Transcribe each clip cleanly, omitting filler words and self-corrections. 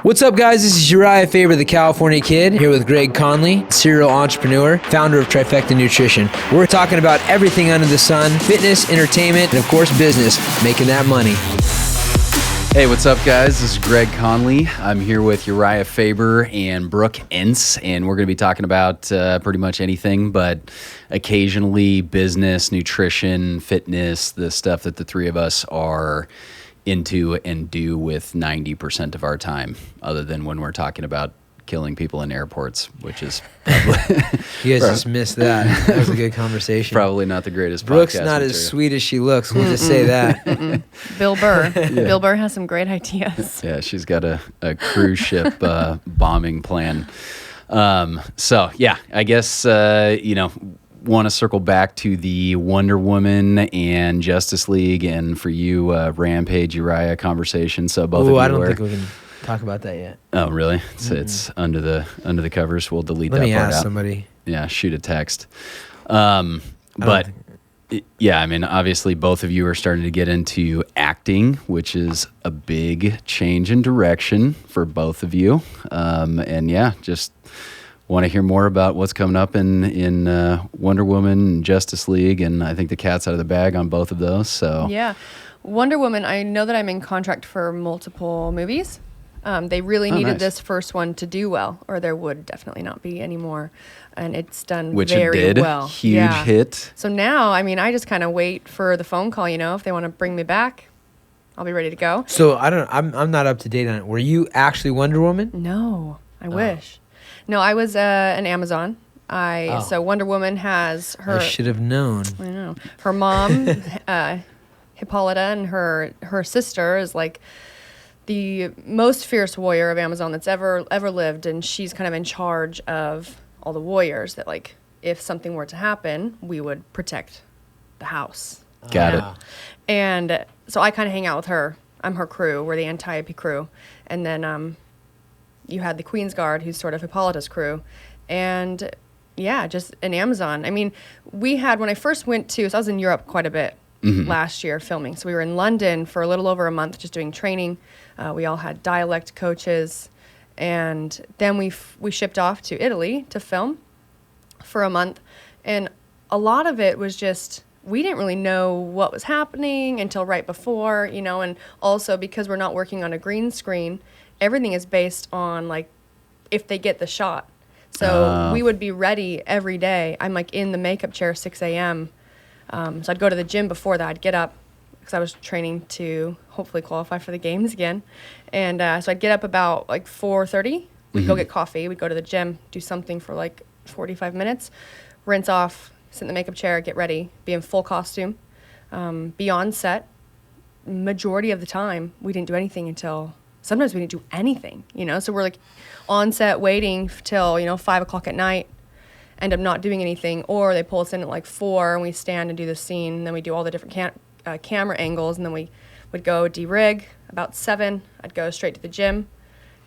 What's up, guys? This is Urijah Faber, the California Kid, here with Greg Connolly, serial entrepreneur, founder of Trifecta Nutrition. We're talking about everything under the sun, fitness, entertainment, and of course, business, making that money. Hey, what's up, guys? This is Greg Connolly. I'm here with Urijah Faber and Brooke Ence, and we're going to be talking about pretty much anything, but occasionally business, nutrition, fitness, the stuff that the three of us are into and do with 90% of our time, other than when we're talking about killing people in airports, which is probably... You guys just missed that. That was a good conversation. Probably not the greatest Brooke's podcast not material. as sweet as she looks. We'll just say that. Bill Burr. Yeah. Bill Burr has some great ideas. Yeah, she's got a cruise ship bombing plan. So, yeah, I guess, want to circle back to the Wonder Woman and Justice League, and for you, Rampage, Urijah conversation. So both of you I don't think we can talk about that yet. Oh, really? It's under the covers. We'll delete Let that me part ask out. somebody. Yeah, shoot a text. But yeah, I mean, obviously both of you are starting to get into acting, which is a big change in direction for both of you. And yeah, just want to hear more about what's coming up in Wonder Woman and Justice League, and I think the cat's out of the bag on both of those. So yeah, Wonder Woman, I know that I'm in contract for multiple movies. They really needed this first one to do well, or there would definitely not be any more. And it's done very well. Huge hit. So now, I mean, I just kind of wait for the phone call. If they want to bring me back, I'll be ready to go. So I'm not up to date on it. Were you actually Wonder Woman? No, I wish. No, I was an Amazon. So Wonder Woman has her. I should have known. I know. Her mom, Hippolyta, and her sister is like the most fierce warrior of Amazon that's ever lived, and she's kind of in charge of all the warriors that, like, if something were to happen, we would protect the house. Got it. And so I kind of hang out with her. I'm her crew. We're the Antiope crew. And then you had the Queen's Guard, who's sort of Hippolyta's crew. And yeah, just an Amazon. I mean, when I first went so I was in Europe quite a bit last year filming. So we were in London for a little over a month just doing training. We all had dialect coaches. And then we shipped off to Italy to film for a month. And a lot of it was just, we didn't really know what was happening until right before, and also because we're not working on a green screen, everything is based on, like, if they get the shot. So we would be ready every day. I'm, like, in the makeup chair 6 a.m. So I'd go to the gym before that. I'd get up because I was training to hopefully qualify for the games again. And so I'd get up about, like, 4:30. We'd go get coffee. We'd go to the gym, do something for, like, 45 minutes, rinse off, sit in the makeup chair, get ready, be in full costume, be on set. Majority of the time, we didn't do anything until... Sometimes we didn't do anything, So we're, like, on set waiting till, 5 o'clock at night, end up not doing anything. Or they pull us in at, like, 4, and we stand and do the scene. And then we do all the different camera angles. And then we would go de-rig. About 7, I'd go straight to the gym,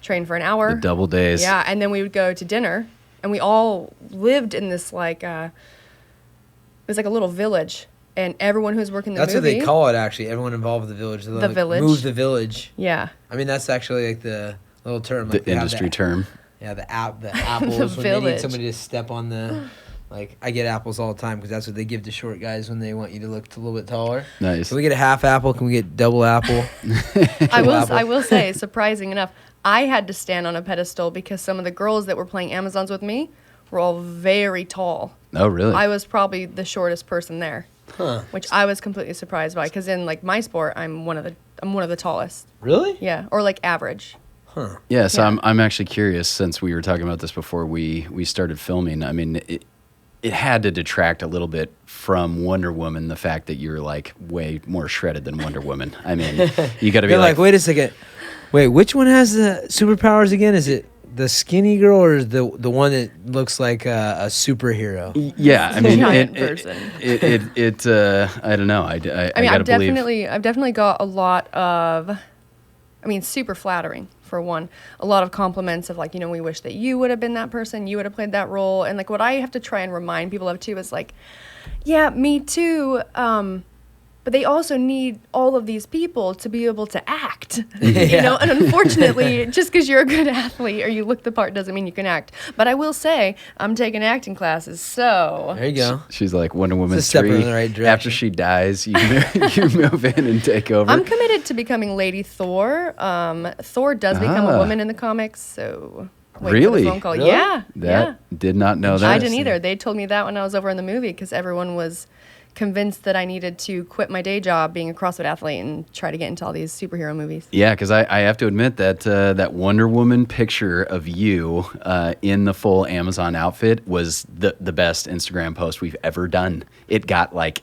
train for an hour. The double days. Yeah, and then we would go to dinner. And we all lived in this, like, it was like a little village. And everyone who's working the movie... That's what they call it, actually. Everyone involved with the village. The village. Move the village. Yeah. I mean, that's actually, like, the little term. The like industry term. Yeah, the apples. The when they need village. somebody to step on the... Like, I get apples all the time because that's what they give to short guys when they want you to look a little bit taller. Nice. Can we get a half apple? Can we get double apple? I will say, surprising enough, I had to stand on a pedestal because some of the girls that were playing Amazons with me were all very tall. Oh, really? I was probably the shortest person there, which I was completely surprised by because in, like, my sport, I'm one of the tallest. Really? Yeah, or, like, average. Huh. Yeah, so Yeah. I'm actually curious, since we were talking about this before we started filming. I mean, it had to detract a little bit from Wonder Woman, the fact that you're, like, way more shredded than Wonder Woman. I mean, you got to be You're like, wait a second. Wait, which one has the superpowers again? Is it the skinny girl or is the one that looks like a superhero? yeah, I mean, Giant person. I don't know. I I mean, gotta I've definitely got a lot of, super flattering, for one. A lot of compliments of, like, we wish that you would have been that person, you would have played that role. And, like, what I have to try and remind people of, too, is, like, yeah, me too. but they also need all of these people to be able to act, you know? And unfortunately, just because you're a good athlete or you look the part doesn't mean you can act. But I will say, I'm taking acting classes, so. There you go. She's like Wonder Woman It's a step 3. in the right direction. After she dies, you move in and take over. I'm committed to becoming Lady Thor. Thor does become a woman in the comics, so. Wait Really? For the phone call. Really? Yeah. Did not know that. I didn't either. They told me that when I was over in the movie because everyone was convinced that I needed to quit my day job being a CrossFit athlete and try to get into all these superhero movies. Yeah, because I have to admit that that Wonder Woman picture of you in the full Amazon outfit was the best Instagram post we've ever done. It got like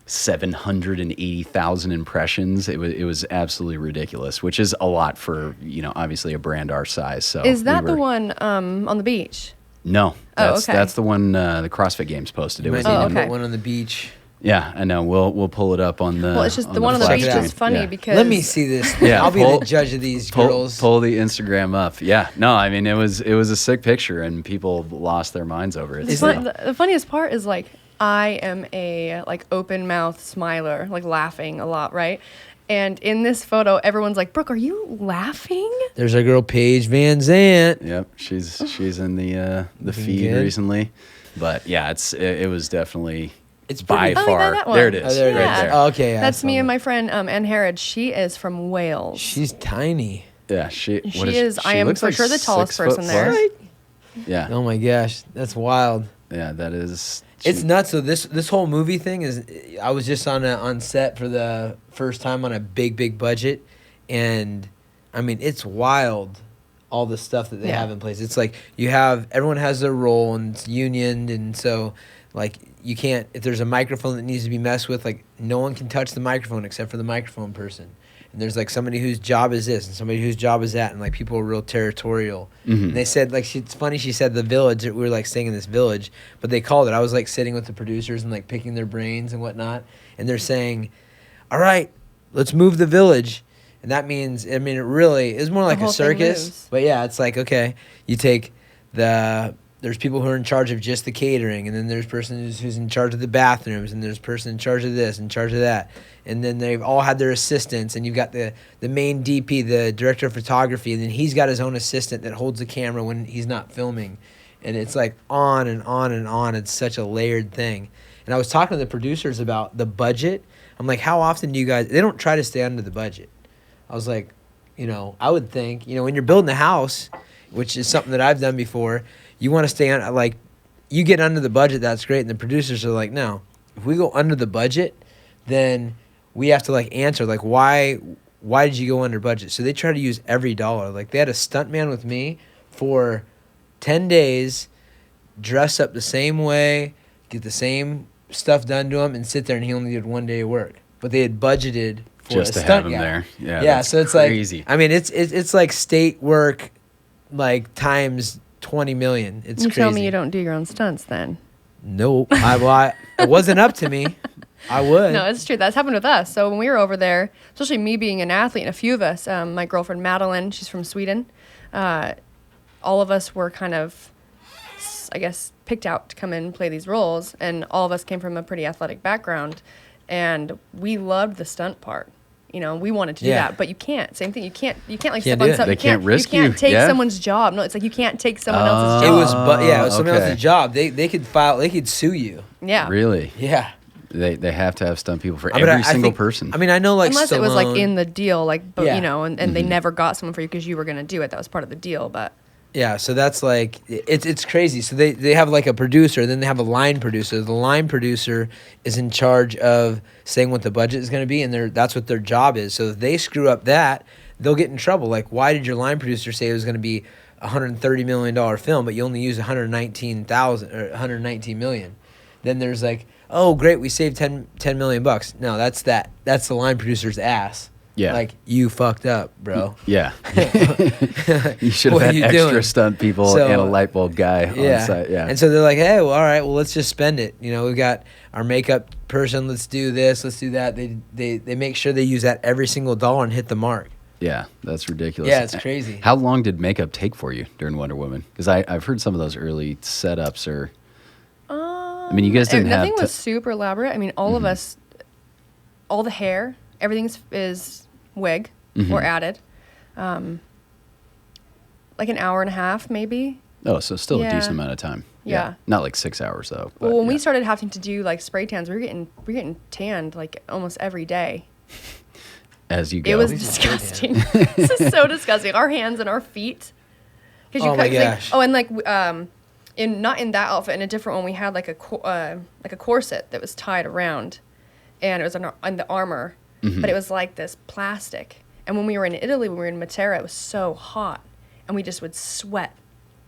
780,000 impressions. It was absolutely ridiculous, which is a lot for, obviously a brand our size. So is that the one on the beach? No, that's okay. that's the one the CrossFit Games posted. It was okay. One on the beach. Yeah, I know. We'll pull it up on the. Well, it's just the one on the flat beach screen. is funny Yeah. because Let me see this. Yeah, I'll be the judge of these girls. Pull the Instagram up. Yeah, no, I mean it was a sick picture and people lost their minds over it. the funniest part is like I am a like open mouth smiler, like laughing a lot, right? And in this photo, everyone's like, "Brooke, are you laughing?" There's our girl Paige Van Zant. Yep, she's in the feed good. recently, but yeah, it was definitely. It's by pretty- far. that one. There it is. Oh, there it right is. there. Oh, okay. yeah, I That's saw me and that. my friend Ann Harrod. She is from Wales. She's tiny. Yeah, she is. I am looks for like sure the tallest 6 foot person there. plus. Yeah, Oh my gosh, that's wild. yeah, that is. It's nuts. So this whole movie thing is. I was just on set for the first time on a big budget, and I mean it's wild. All the stuff that they Yeah. have in place. It's like everyone has their role and it's unioned, and so like you can't, if there's a microphone that needs to be messed with, like no one can touch the microphone except for the microphone person. And there's like somebody whose job is this and somebody whose job is that, and like people are real territorial. Mhm. And they said like it's funny. She said the village. We were like staying in this village, but they called it. I was like sitting with the producers and like picking their brains and whatnot, and they're saying, "All right, let's move the village." And that means, I mean, it really is more like a whole thing circus. moves. But yeah, it's like, okay, you take there's people who are in charge of just the catering, and then there's person who's in charge of the bathrooms, and there's person in charge of this, in charge of that. And then they've all had their assistants, and you've got the main DP, the director of photography, and then he's got his own assistant that holds the camera when he's not filming. And it's like on and on and on. It's such a layered thing. And I was talking to the producers about the budget. I'm like, how often do you guys, they don't try to stay under the budget. I was like, I would think, when you're building a house, which is something that I've done before, you want to stay on, like, you get under the budget, that's great. And the producers are like, no, if we go under the budget, then we have to, like, answer, like, why did you go under budget? So they try to use every dollar. Like, they had a stuntman with me for 10 days, dress up the same way, get the same stuff done to him, and sit there, and he only did 1 day of work. But they had budgeted for Just a to stunt have him guy. there. Yeah, Yeah, that's so it's crazy. like, I mean, it's like state work, like times 20 million. It's You crazy. tell me you don't do your own stunts then. Nope. It wasn't up to me. I would. No, it's true. That's happened with us. So when we were over there, especially me being an athlete and a few of us, my girlfriend Madeline, she's from Sweden, all of us were kind of, I guess, picked out to come in and play these roles. And all of us came from a pretty athletic background. And we loved the stunt part. We wanted to do Yeah. that, but you can't. Same thing. You can't like Can't step do on it. something. They can't risk You can't you. take Yeah. someone's job. No, it's like you can't take someone else's It job. was, it was someone okay. else's job. They could file. They could sue you. Yeah. Really? Yeah. They have to have stunt people for But every single think- person. I mean, I know like Unless it was like Stallone- in the deal, like, but Yeah. and they never got someone for you because you were going to do it. That was part of the deal, but. Yeah, so that's like it's crazy. So they have like a producer, then they have a line producer. The line producer is in charge of saying what the budget is going to be, and that's what their job is. So if they screw up that, they'll get in trouble. Like, why did your line producer say it was going to be a $130 million film, but you only use 119,000 or 119 million? Then there's like, oh great, we saved 10 million bucks. No, that's the line producer's ass. Yeah. Like, you fucked up, bro. yeah. You should have What are had you extra doing? stunt people So, and a light bulb guy Yeah. on site. Yeah. And so they're like, hey, well, all right, well, let's just spend it. We've got our makeup person. Let's do this. Let's do that. They make sure they use that every single dollar and hit the mark. Yeah, that's ridiculous. Yeah, it's crazy. How long did makeup take for you during Wonder Woman? Because I've heard some of those early setups are. I mean, you guys didn't have. Nothing was super elaborate. I mean, all of us all the hair, everything is wig or added. Like an hour and a half, maybe. Oh, so still a Yeah. decent amount of time. Yeah. Not like 6 hours though. But Well, when yeah. we started having to do like spray tans, we were getting tanned like almost every day. As you go. It was disgusting. This is so disgusting. Our hands and our feet. Oh my gosh. And like not in that outfit, in a different one, we had like a corset that was tied around, and it was on the armor, but it was like this plastic. And when we were in Italy, when we were in Matera, it was so hot, and we just would sweat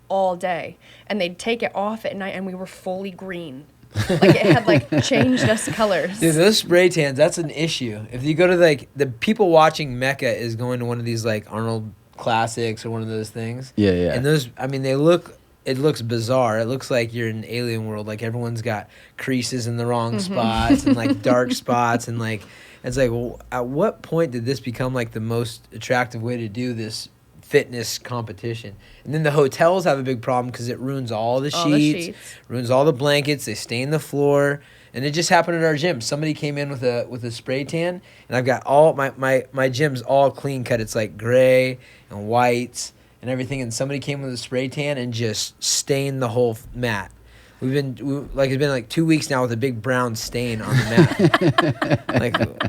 all day. And they'd take it off at night, and we were fully green. Like it had like changed us colors. Dude, those spray tans, that's an issue. If you go to like the people watching Mecca is going to one of these like Arnold Classics or one of those things. Yeah, yeah. And those, I mean, it looks bizarre. It looks like you're in an alien world. Like everyone's got creases in the wrong spots and like dark spots. And like, it's like, well, at what point did this become like the most attractive way to do this fitness competition? And then the hotels have a big problem because it ruins all the sheets, ruins all the blankets. They stain the floor. And it just happened at our gym. Somebody came in with a spray tan, and I've got all my gym's all clean cut. It's like gray and whites and everything. And somebody came with a spray tan and just stained the whole mat. It's been like 2 weeks now with a big brown stain on the mat.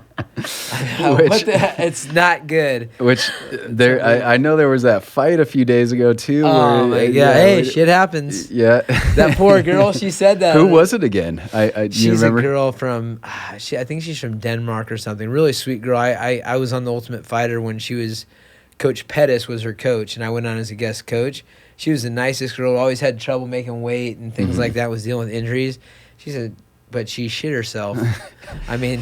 It's not good. Which I know there was that fight a few days ago too. Oh my god! Hey, shit happens. Yeah. That poor girl. She said that. Who was it again? She's you remember? a girl from. I think she's from Denmark or something. Really sweet girl. I was on the Ultimate Fighter when she was. Coach Pettis was her coach, and I went on as a guest coach. She was the nicest girl. Always had trouble making weight and things like that. Was dealing with injuries. But she shit herself. I mean,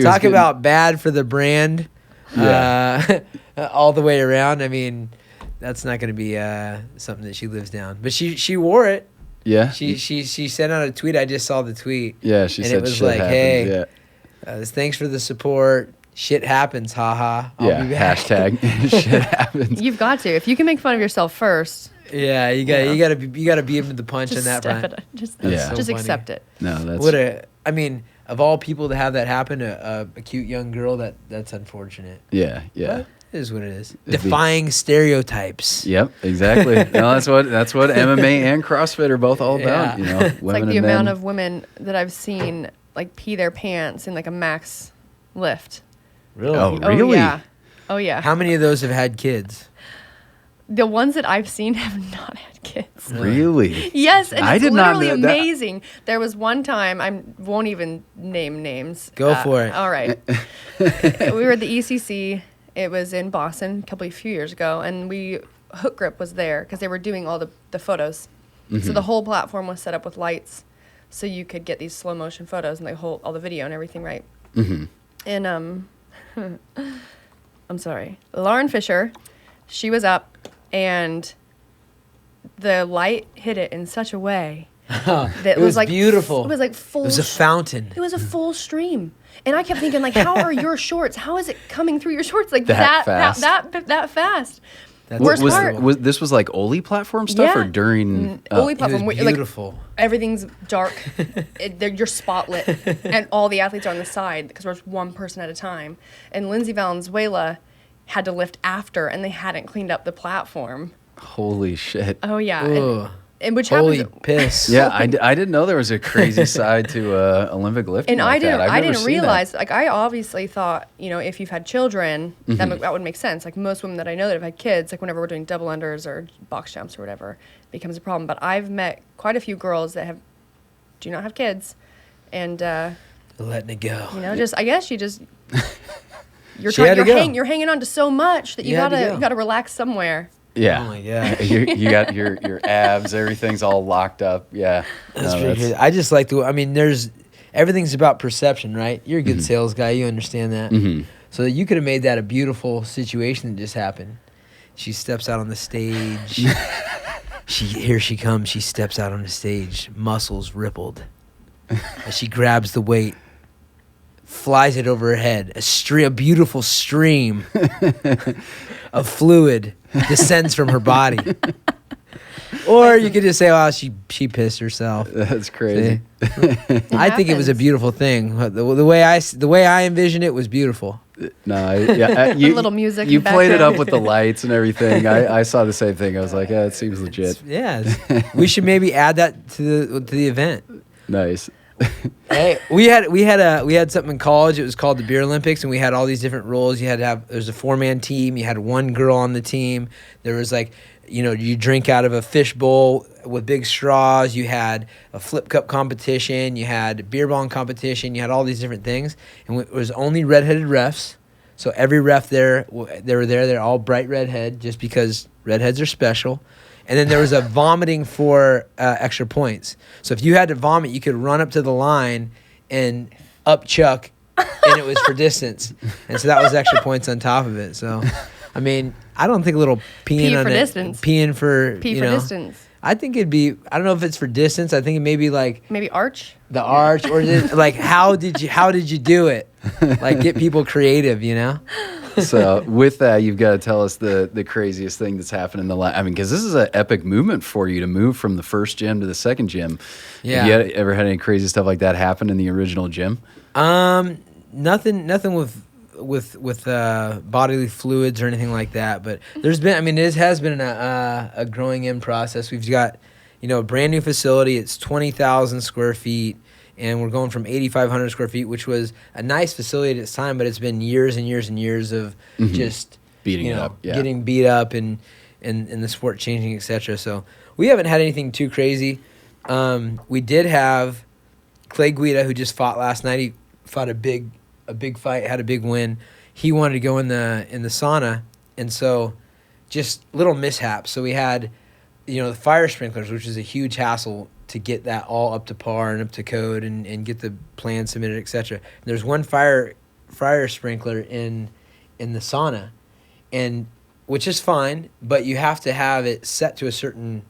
talk about bad for the brand. Yeah. All the way around. I mean, that's not going to be something that she lives down. But she wore it. Yeah. She sent out a tweet. I just saw the tweet. Yeah, she and said it was shit like, happens. hey, Yeah. Thanks for the support. Shit happens, haha. I'll be back. Hashtag shit happens. You've got to. If you can make fun of yourself first. Yeah, you gotta be able to punch on that front. Just funny. accept it. No, that's I mean, of all people to have that happen, a cute young girl, that's unfortunate. yeah. But it is what it is. Defying stereotypes. Yep, exactly. No, that's what MMA and CrossFit are both all about. Yeah. You know, It's women like the and amount men. of women that I've seen like pee their pants in like a max lift. Really? Oh, really? Oh yeah. How many of those have had kids? The ones that I've seen have not had kids. Really? Yes, and I it's did not literally know that. amazing. There was one time, I won't even name names. Go for it. All right. We were at the ECC. It was in Boston a few years ago, and Hook Grip was there because they were doing all the photos. So the whole platform was set up with lights, so you could get these slow motion photos and all the video and everything, right? And I'm sorry, Lauren Fisher, she was up, and the light hit it in such a way that It was like beautiful. It was like full. It was a fountain. It was a full stream, and I kept thinking, like, how are your shorts? How is it coming through your shorts like That fast? that fast? That's Worst was, part. was this was like Oli platform stuff or during? Oli It platform, was like, beautiful. everything's dark. You're spotlit, and all the athletes are on the side because there's one person at a time. And Lindsay Valenzuela had to lift after, and they hadn't cleaned up the platform. Holy shit! Oh yeah, Ugh. and which Holy happens. piss. Yeah, I didn't know there was a crazy side to Olympic lifting. And like that. I've I never didn't seen realize. Like, I obviously thought, if you've had children, that would make sense. Like most women that I know that have had kids, like whenever we're doing double unders or box jumps or whatever, it becomes a problem. But I've met quite a few girls that do not have kids, and Letting it go. I guess you just you're She had to go. you're hanging on to so much that you had to go. gotta relax somewhere. Yeah. Oh my god. you got your abs, everything's all locked up. Yeah. That's No, pretty crazy. I just like everything's about perception, right? You're a good sales guy. You understand that. So you could have made that a beautiful situation that just happened. She steps out on the stage. Here she comes. She steps out on the stage, muscles rippled. As she grabs the weight, flies it over her head. A beautiful stream of fluid descends from her body. Or you could just say, "Oh, she pissed herself." That's crazy. I think it was a beautiful thing. The way I envisioned it was beautiful. No, you, little music. You in the played it background. up with the lights and everything. I saw the same thing. I was like, yeah, it seems legit. We should maybe add that to the event. Nice. Hey, we had something in college. It was called the Beer Olympics, and we had all these different rules. There's a 4-man team. You had one girl on the team. There was like, you drink out of a fish bowl with big straws. You had a flip cup competition. You had beer bong competition. You had all these different things, and it was only redheaded refs. So every ref they're all bright redhead, just because redheads are special. And then there was a vomiting for extra points. So if you had to vomit, you could run up to the line and up chuck, and it was for distance. And so that was extra points on top of it. So, I mean, I don't think a little peeing Pee on for it, distance. peeing for Pee for distance. I think it'd be. I don't know if it's for distance. I think it may be like Maybe arch. the arch, or like how did you do it? Like get people creative, So with that, you've got to tell us the craziest thing that's happened in the last. I mean, because this is an epic movement for you to move from the first gym to the second gym. Yeah. Have you ever had any crazy stuff like that happen in the original gym? Nothing with bodily fluids or anything like that. But there's been. I mean, it has been a growing in process. We've got, a brand new facility. It's 20,000 square feet. And we're going from 8,500 square feet, which was a nice facility at its time, but it's been years and years and years of just beating it up, getting beat up and the sport changing, etc. So we haven't had anything too crazy. We did have Clay Guida, who just fought last night. He fought a big fight, had a big win. He wanted to go in the sauna, and so just little mishaps. So we had, the fire sprinklers, which is a huge hassle to get that all up to par and up to code and get the plan submitted, etc. There's one fire sprinkler in the sauna, and which is fine, but you have to have it set to a certain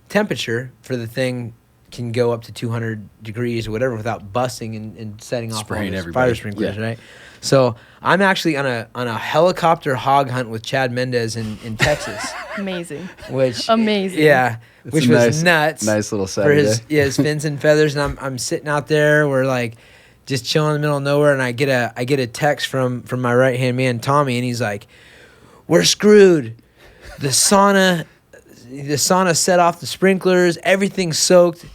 temperature for the thing can go up to 200 degrees or whatever without busting and setting off all those fire sprinklers, right? So I'm actually on a helicopter hog hunt with Chad Mendez in Texas. Amazing. Amazing. Yeah. Which was nuts. Nice little Saturday. For his fins and feathers, and I'm sitting out there. We're like just chilling in the middle of nowhere, and I get a text from my right hand man Tommy, and he's like, "We're screwed. The sauna set off the sprinklers. Everything's soaked.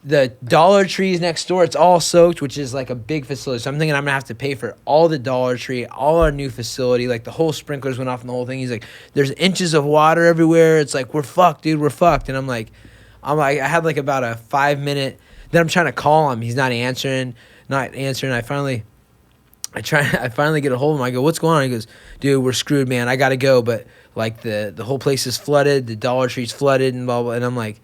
The Dollar Tree's next door, it's all soaked," which is like a big facility. So I'm thinking I'm going to have to pay for all the Dollar Tree, all our new facility. Like the whole sprinklers went off and the whole thing. He's like, "There's inches of water everywhere." It's like, "We're fucked, dude. We're fucked." And I'm like, I had like about a 5-minute. Then I'm trying to call him. He's not answering. I finally get a hold of him. I go, "What's going on?" He goes, "Dude, we're screwed, man. I got to go. But like the whole place is flooded. The Dollar Tree's flooded and blah, blah." And I'm like,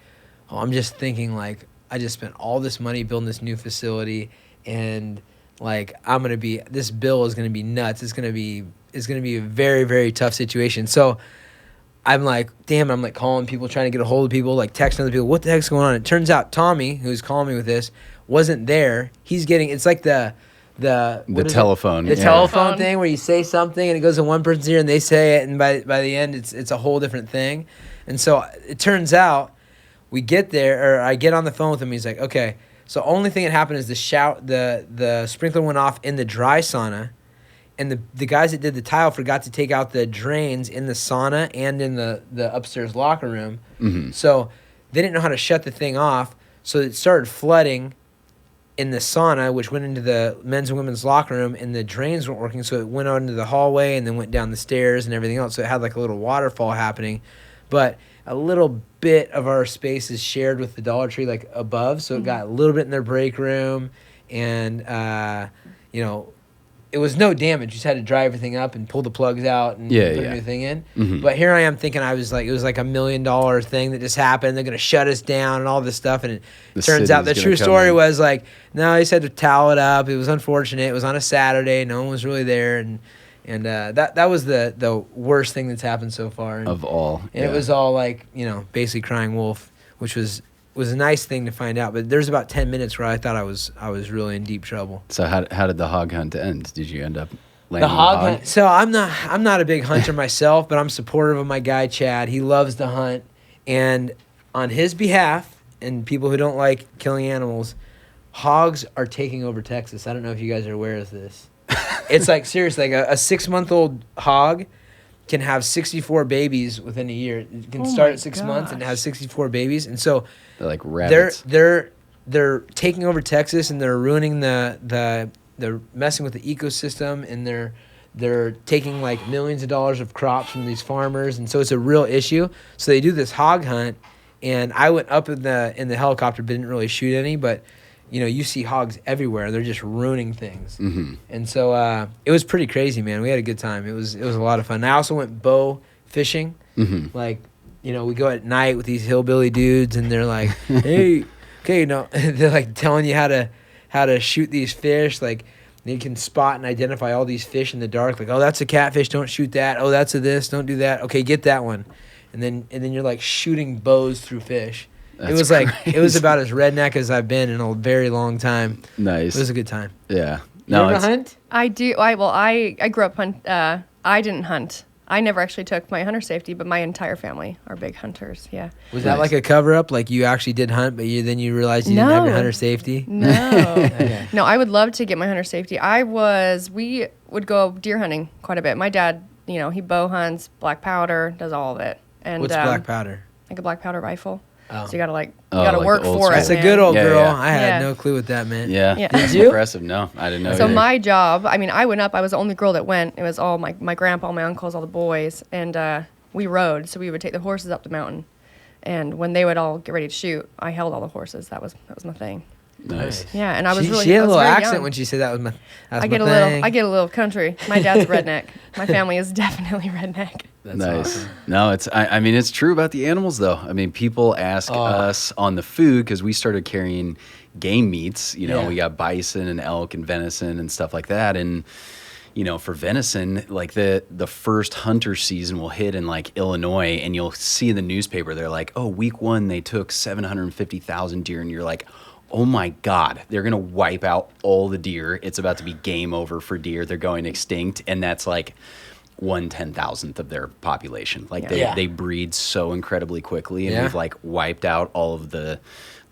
I'm just thinking like, I just spent all this money building this new facility, and like this bill is gonna be nuts. It's gonna be a very, very tough situation. So I'm like, damn, I'm like calling people, trying to get a hold of people, like texting other people, what the heck's going on? It turns out Tommy, who's calling me with this, wasn't there. He's getting, it's like the telephone. The telephone thing where you say something and it goes in one person's ear and they say it, and by the end it's a whole different thing. And so it turns out we get there, or I get on the phone with him. He's like, "Okay, so only thing that happened is the sprinkler went off in the dry sauna, and the guys that did the tile forgot to take out the drains in the sauna and in the upstairs locker room. Mm-hmm. So they didn't know how to shut the thing off, so it started flooding in the sauna, which went into the men's and women's locker room, and the drains weren't working, so it went out into the hallway and then went down the stairs and everything else. So it had like a little waterfall happening, but a little bit of our space is shared with the Dollar Tree, like above, so it got a little bit in their break room, and it was no damage. Just had to dry everything up and pull the plugs out and put a new thing in. Mm-hmm. But here I am thinking it was like $1 million thing that just happened. They're gonna shut us down and all this stuff, and it turns out the true story was like, no, he said to towel it up. It was unfortunate. It was on a Saturday. No one was really there, and that was the worst thing that's happened so far. Of all. And it was all like, basically crying wolf, which was a nice thing to find out. But there's about 10 minutes where I thought I was really in deep trouble. So how did the hog hunt end? Did you end up landing The hog a hog? hunt. So I'm not a big hunter myself, but I'm supportive of my guy Chad. He loves to hunt, and on his behalf, and people who don't like killing animals, hogs are taking over Texas. I don't know if you guys are aware of this. It's like seriously, like a 6-month-old hog can have 64 babies within a year. It can start at 6 months and has 64 babies, and so They're like rabbits. they're taking over Texas, and they're ruining they're messing with the ecosystem, and they're taking like millions of dollars of crops from these farmers, and so it's a real issue. So they do this hog hunt, and I went up in the helicopter, but didn't really shoot any, but you see hogs everywhere. They're just ruining things. Mm-hmm. And so it was pretty crazy, man. We had a good time. It was a lot of fun. I also went bow fishing. Mm-hmm. Like, we go at night with these hillbilly dudes, and they're like, hey, okay, they're like telling you how to shoot these fish. Like, you can spot and identify all these fish in the dark. Like, oh, that's a catfish. Don't shoot that. Oh, that's a this. Don't do that. Okay, get that one. And then you're like shooting bows through fish. That's it was crazy. like it was about as redneck as I've been in a very long time. Nice. It was a good time. Yeah. You ever hunt? I do. I grew up hunt. I didn't hunt. I never actually took my hunter safety, but my entire family are big hunters. Yeah. Was that like a cover up? Like you actually did hunt, but then you realized you didn't have your hunter safety? No. Okay. No, I would love to get my hunter safety. We would go deer hunting quite a bit. My dad, he bow hunts, black powder, does all of it. And What's black powder? Like a black powder rifle. Oh. So you gotta like work the old for school. it. That's a man. good old Yeah, girl. yeah. I had Yeah. no clue what that meant. Yeah. Yeah. That's Did you? impressive. No, I didn't know. So either. my job, I went up. I was the only girl that went. It was all my grandpa, my uncles, all the boys, and we rode. So we would take the horses up the mountain, and when they would all get ready to shoot, I held all the horses. That was my thing. Nice. Yeah, and I was She had a little very accent young. when she said that was my. That's I get my a thing. little. I get a little country. My dad's redneck. My family is definitely redneck. That's Nice. awesome. No, I mean, it's true about the animals, though. I mean, people ask us on the food because we started carrying game meats. Yeah. We got bison and elk and venison and stuff like that. And, for venison, like the first hunter season will hit in like Illinois, and you'll see in the newspaper, they're like, oh, week 1, they took 750,000 deer. And you're like, oh my God, they're going to wipe out all the deer. It's about to be game over for deer. They're going extinct. And that's like 1/10,000th of their population. Like they breed so incredibly quickly, and we've like wiped out all of the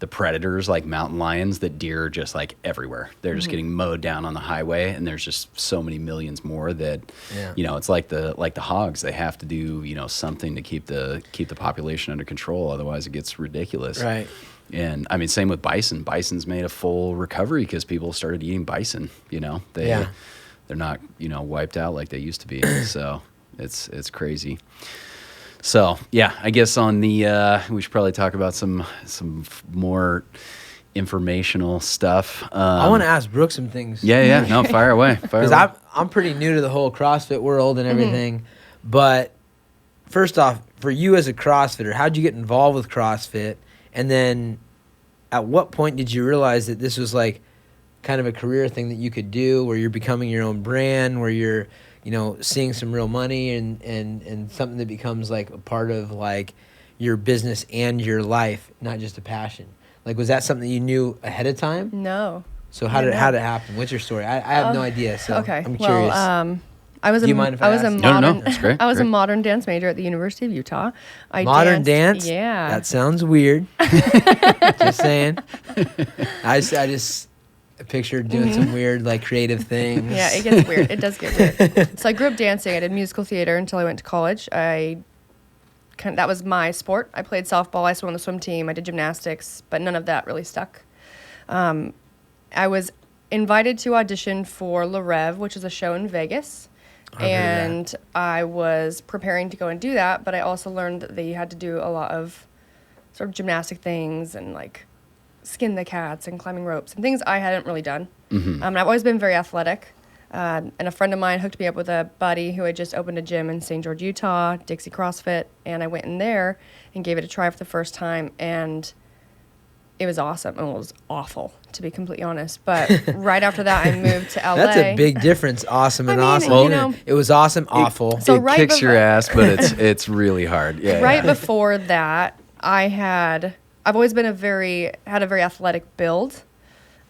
predators like mountain lions. That deer are just like everywhere. They're just getting mowed down on the highway, and there's just so many millions more that it's like the hogs. They have to do something to keep the population under control. Otherwise, it gets ridiculous. Right. And I mean, same with bison. Bison's made a full recovery because people started eating bison. They're not, wiped out like they used to be. So it's crazy. So yeah, I guess on the we should probably talk about some more informational stuff. I want to ask Brooke some things. Yeah. No, fire away. Because I'm pretty new to the whole CrossFit world and everything. But first off, for you as a CrossFitter, how'd you get involved with CrossFit? And then at what point did you realize that this was like kind of a career thing that you could do, where you're becoming your own brand, where you're, seeing some real money and something that becomes like a part of like your business and your life, not just a passion? Like, was that something you knew ahead of time? No. So how did it happen? What's your story? I have no idea. So Okay. I'm curious. Well, I was Do you mind if I ask? No, that's great. I was a Great. modern dance major at the University of Utah. Modern dance? Yeah. That sounds weird. Just saying. I just pictured doing some weird, like, creative things. Yeah, it gets weird. It does get weird. So I grew up dancing. I did musical theater until I went to college. That was my sport. I played softball. I swam on the swim team. I did gymnastics, but none of that really stuck. I was invited to audition for Le Rêve, which is a show in Vegas. And I was preparing to go and do that, but I also learned that you had to do a lot of sort of gymnastic things and like skin the cats and climbing ropes and things I hadn't really done. And I've always been very athletic. And a friend of mine hooked me up with a buddy who had just opened a gym in St. George, Utah, Dixie CrossFit. And I went in there and gave it a try for the first time. And it was awesome. Well, it was awful, to be completely honest. But right after that, I moved to LA. That's a big difference, awesome and I mean, awesome. It was awesome, awful. So it right kicks your before- ass, but it's really hard. Yeah. Right before that, I've always been had a very athletic build,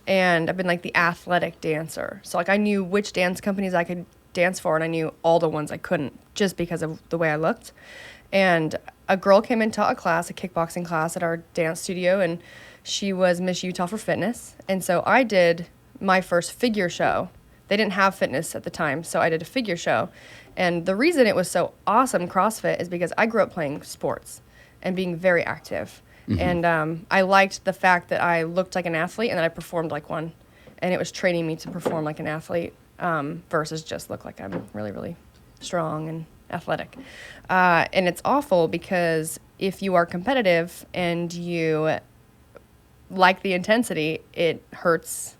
and I've been like the athletic dancer. So like I knew which dance companies I could dance for, and I knew all the ones I couldn't just because of the way I looked. And a girl came and taught a kickboxing class at our dance studio, and she was Miss Utah for fitness. And so I did my first figure show. They didn't have fitness at the time, so I did a figure show. And the reason it was so awesome, CrossFit, is because I grew up playing sports and being very active. And I liked the fact that I looked like an athlete and that I performed like one. And it was training me to perform like an athlete versus just look like I'm really, really strong and athletic. And it's awful because if you are competitive and you like the intensity, it hurts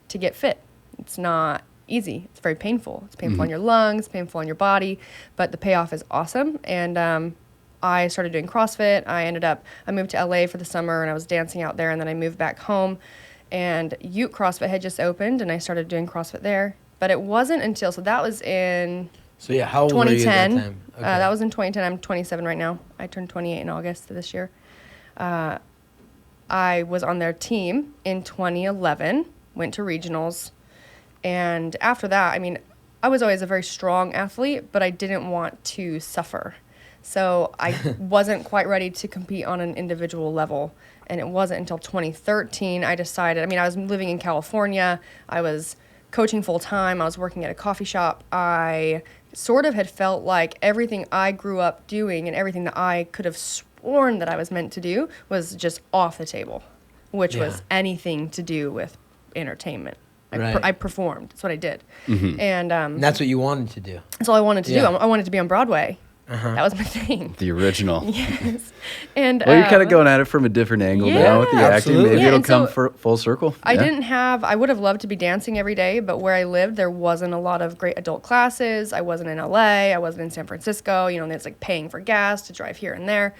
to get fit. It's not easy. It's very painful. It's painful on your lungs, painful on your body, but the payoff is awesome. And I started doing CrossFit. I moved to LA for the summer and I was dancing out there, and then I moved back home, and Ute CrossFit had just opened and I started doing CrossFit there. But it wasn't until, so that was in how old were you at that 2010. time? Okay. That was in 2010. I'm 27 right now. I turned 28 in August of this year. I was on their team in 2011, went to regionals. And after that, I mean, I was always a very strong athlete, but I didn't want to suffer. So I wasn't quite ready to compete on an individual level. And it wasn't until 2013 I decided, I mean, I was living in California. I was coaching full time. I was working at a coffee shop. I sort of had felt like everything I grew up doing and everything that I could have sworn that I was meant to do was just off the table, which was anything to do with entertainment. I performed. That's what I did. And that's what you wanted to do. That's all I wanted to do. I wanted to be on Broadway. That was my thing. The original. Yes. And well, you're kind of going at it from a different angle now with the absolutely. acting. Maybe it'll come so full circle. I would have loved to be dancing every day, but where I lived, there wasn't a lot of great adult classes. I wasn't in LA. I wasn't in San Francisco. You know, and it's like paying for gas to drive here and there.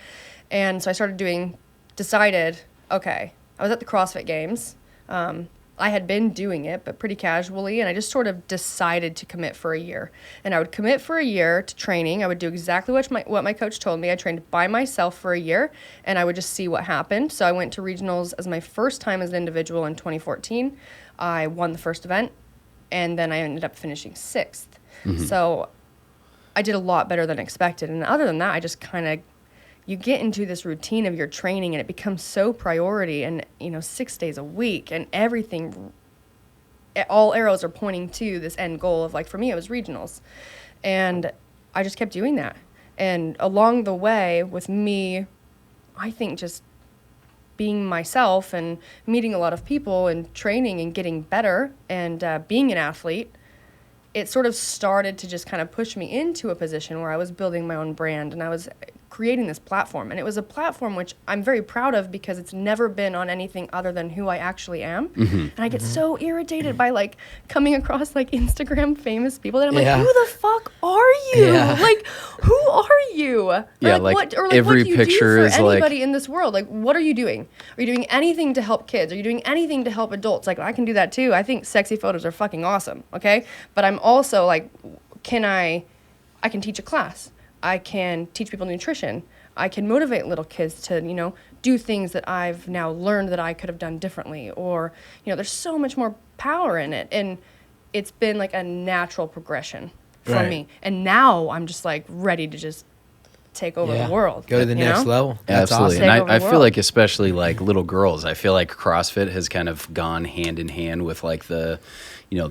And so I decided, okay, I was at the CrossFit Games. I had been doing it, but pretty casually, and I just sort of decided to commit for a year. And I would commit for a year to training. I would do exactly what my coach told me. I trained by myself for a year, and I would just see what happened. So I went to regionals as my first time as an individual in 2014. I won the first event, and then I ended up finishing 6th. So I did a lot better than expected. And other than that, I just kind of, you get into this routine of your training and it becomes so priority, and 6 days a week, and everything, all arrows are pointing to this end goal of, like, for me it was regionals. And I just kept doing that. And along the way with me, I think just being myself and meeting a lot of people and training and getting better and being an athlete, it sort of started to just kind of push me into a position where I was building my own brand and I was creating this platform. And it was a platform which I'm very proud of because it's never been on anything other than who I actually am. And I get so irritated by, like, coming across, like, Instagram famous people that I'm like, who the fuck are you? Like, who are you? Or, what every do you picture do is for anybody like, in this world? Like, what are you doing? Are you doing anything to help kids? Are you doing anything to help adults? Like, I can do that too. I think sexy photos are fucking awesome, okay? But I'm also like, I can teach a class. I can teach people nutrition. I can motivate little kids to, do things that I've now learned that I could have done differently. Or, there's so much more power in it. And it's been like a natural progression for me. And now I'm just like ready to just take over the world. Go to the next level. That's Absolutely. awesome. And I feel like, especially like little girls, I feel like CrossFit has kind of gone hand in hand with like the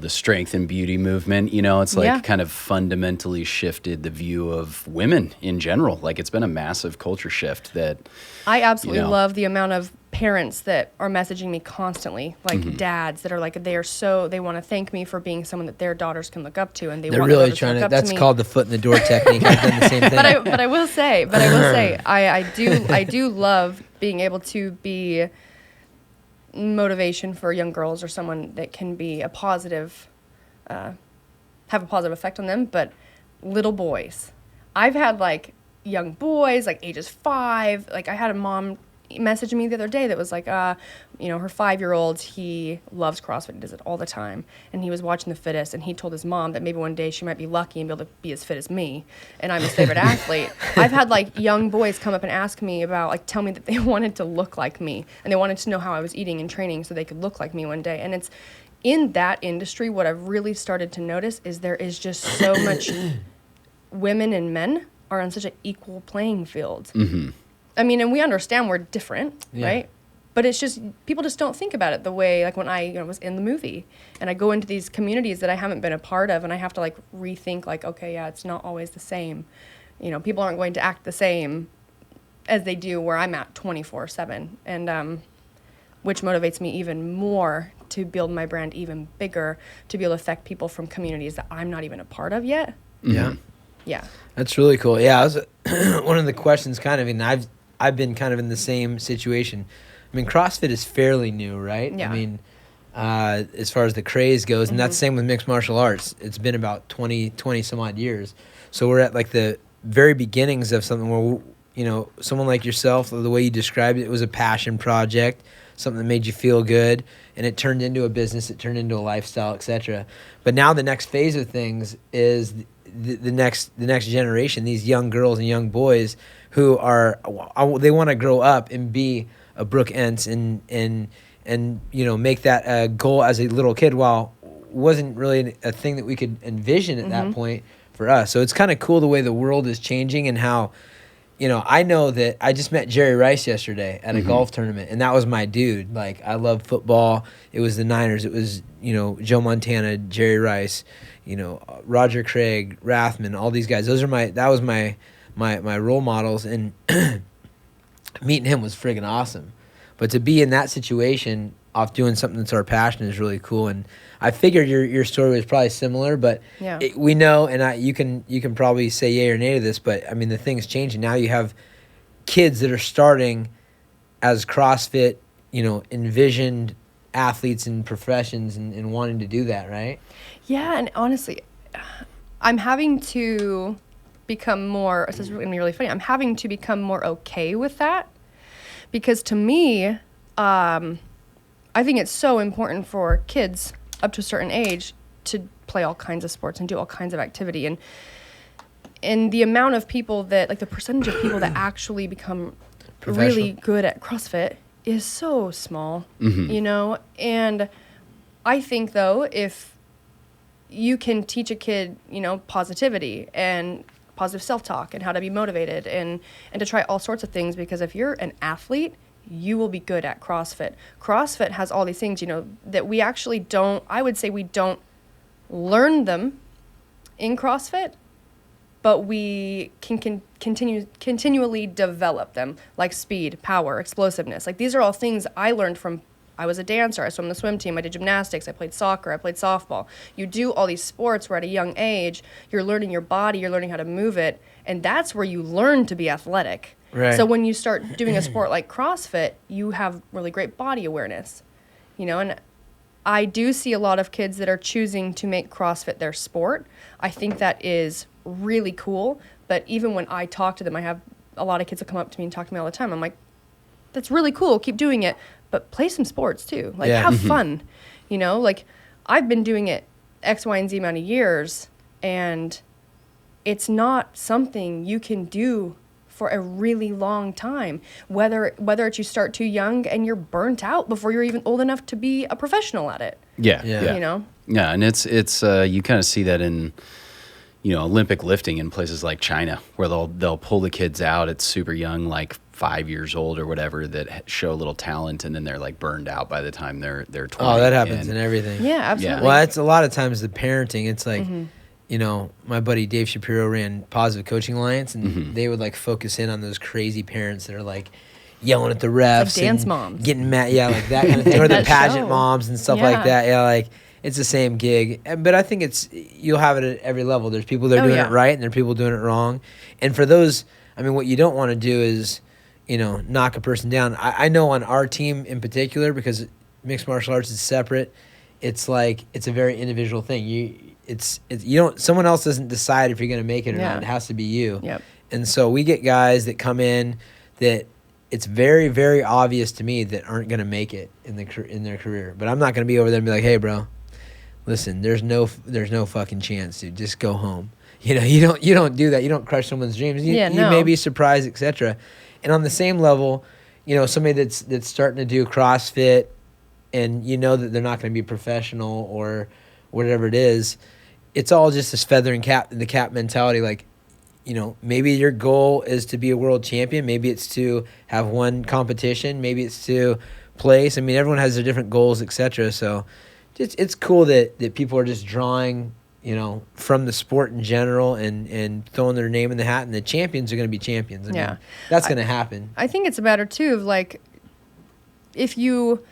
strength and beauty movement. It's like kind of fundamentally shifted the view of women in general. Like, it's been a massive culture shift that I absolutely love the amount of parents that are messaging me constantly, like dads that are like, they want to thank me for being someone that their daughters can look up to, and they're really trying to. That's called the foot in the door technique. I've done the same thing. But I will say, I do love being able to be motivation for young girls or someone that can be a positive, have a positive effect on them. But little boys, I've had like young boys, like ages 5. Like, I had a mom messaged me the other day that was like, her 5-year-old, he loves CrossFit, does it all the time, and he was watching The Fittest, and he told his mom that maybe one day she might be lucky and be able to be as fit as me, and I'm his favorite athlete. I've had like young boys come up and ask me about, like, tell me that they wanted to look like me, and they wanted to know how I was eating and training so they could look like me one day. And in that industry, what I've really started to notice is there is just so much women and men are on such an equal playing field. I mean, and we understand we're different, right? But it's just, people just don't think about it the way, like when I was in the movie and I go into these communities that I haven't been a part of and I have to like rethink like, okay, yeah, it's not always the same. People aren't going to act the same as they do where I'm at 24/7. And which motivates me even more to build my brand even bigger, to be able to affect people from communities that I'm not even a part of yet. Yeah. Yeah. That's really cool. Yeah, I was one of the questions kind of, and I've been kind of in the same situation. I mean, CrossFit is fairly new, right? Yeah. I mean, as far as the craze goes, and that's the same with mixed martial arts. It's been about 20 some odd years. So we're at like the very beginnings of something where, someone like yourself, the way you described it, was a passion project, something that made you feel good, and it turned into a business, it turned into a lifestyle, etc. But now the next phase of things is the next generation, these young girls and young boys who they want to grow up and be a Brooke Ence and make that a goal as a little kid, while it wasn't really a thing that we could envision at that point for us. So it's kind of cool the way the world is changing and how, I know that I just met Jerry Rice yesterday at a golf tournament, and that was my dude. Like, I love football. It was the Niners. It was, Joe Montana, Jerry Rice, Roger Craig, Rathman, all these guys. That was my role models, and meeting him was friggin' awesome. But to be in that situation off doing something that's our passion is really cool. And I figured your story was probably similar, but we know, and you can probably say yay or nay to this, but I mean, the thing's changing. Now you have kids that are starting as CrossFit, envisioned athletes and professions and wanting to do that, right? Yeah, and honestly, I'm having to become more, this is going to be really funny, I'm having to become more okay with that, because to me, I think it's so important for kids up to a certain age to play all kinds of sports and do all kinds of activity. And the amount of people that, like the percentage of people that actually become really good at CrossFit is so small, And I think, though, if you can teach a kid, positivity and positive self-talk and how to be motivated and to try all sorts of things, because if you're an athlete, you will be good at CrossFit. CrossFit has all these things, that we actually don't, I would say we don't learn them in CrossFit, but we can continually develop them, like speed, power, explosiveness. Like, these are all things I learned from, I was a dancer, I swam the swim team, I did gymnastics, I played soccer, I played softball. You do all these sports where at a young age, you're learning your body, you're learning how to move it, and that's where you learn to be athletic. Right. So when you start doing a sport like CrossFit, you have really great body awareness, and I do see a lot of kids that are choosing to make CrossFit their sport. I think that is really cool, but even when I talk to them, I have a lot of kids that come up to me and talk to me all the time. I'm like, that's really cool, keep doing it, but play some sports too. Like, have fun, like I've been doing it X, Y, and Z amount of years, and it's not something you can do for a really long time, whether it's you start too young and you're burnt out before you're even old enough to be a professional at it. Yeah. Yeah, and it's you kind of see that in Olympic lifting in places like China, where they'll pull the kids out at super young, like 5 years old or whatever, that show a little talent, and then they're like burned out by the time they're 20. Oh, that happens in everything. Yeah, absolutely. Well, it's a lot of times the parenting. It's like, my buddy Dave Shapiro ran Positive Coaching Alliance, and they would like focus in on those crazy parents that are like yelling at the refs, like dance moms, getting mad, like that kind of thing, or the pageant moms and stuff like that. Yeah, like it's the same gig, but I think you'll have it at every level. There's people that are doing it right, and there are people doing it wrong. And for those, I mean, what you don't want to do is, knock a person down. I know on our team in particular, because mixed martial arts is separate. It's like it's a very individual thing. Someone else doesn't decide if you're going to make it or not. It has to be you. Yep. And so we get guys that come in that it's very, very obvious to me that aren't going to make it in their career. But I'm not going to be over there and be like, hey, bro, listen, there's no fucking chance, dude. Just go home. You don't do that. You don't crush someone's dreams. You may be surprised, etc. And on the same level, somebody that's starting to do CrossFit, and you know that they're not going to be professional or whatever it is, it's all just this feather in the cap mentality. Like, you know, maybe your goal is to be a world champion. Maybe it's to have one competition. Maybe it's to place. I mean, everyone has their different goals, etc. So it's cool that people are just drawing, you know, from the sport in general and throwing their name in the hat, and the champions are going to be champions. I mean, that's going to happen. I think it's a matter too of like, if you,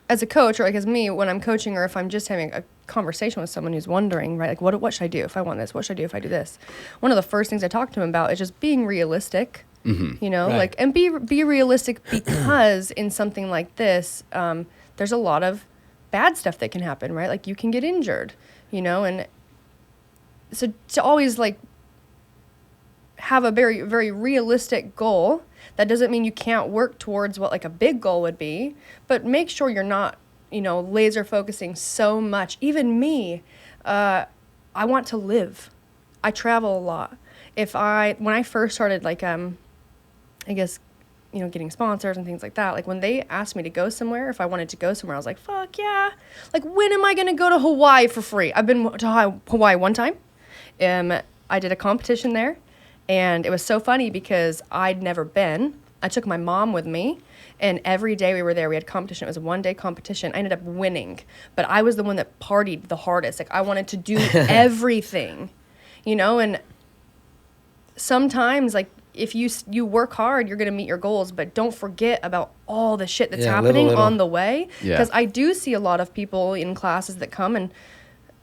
as a coach, or like as me, when I'm coaching, or if I'm just having a conversation with someone who's wondering, right, like what should I do if I want this? What should I do if I do this? One of the first things I talk to them about is just being realistic. You know, Right. like, and be realistic, because in something like this, there's a lot of bad stuff that can happen, right? Like, you can get injured, you know, and so to always like have a very, very realistic goal. That doesn't mean you can't work towards what like a big goal would be, but make sure you're not, you know, laser focusing so much. Even me, I want to live. I travel a lot. When I first started, like, I guess, you know, getting sponsors and things like that, like when they asked me to go somewhere, if I wanted to go somewhere, I was like, fuck yeah. Like, when am I going to go to Hawaii for free? I've been to Hawaii one time. I did a competition there, and it was so funny because I'd never been. I took my mom with me, and every day we were there, we had competition. It was a one-day competition. I ended up winning, but I was the one that partied the hardest. Like, I wanted to do everything, you know, and sometimes, like, if you work hard, you're going to meet your goals, but don't forget about all the shit that's happening on the way. Because I do see a lot of people in classes that come and,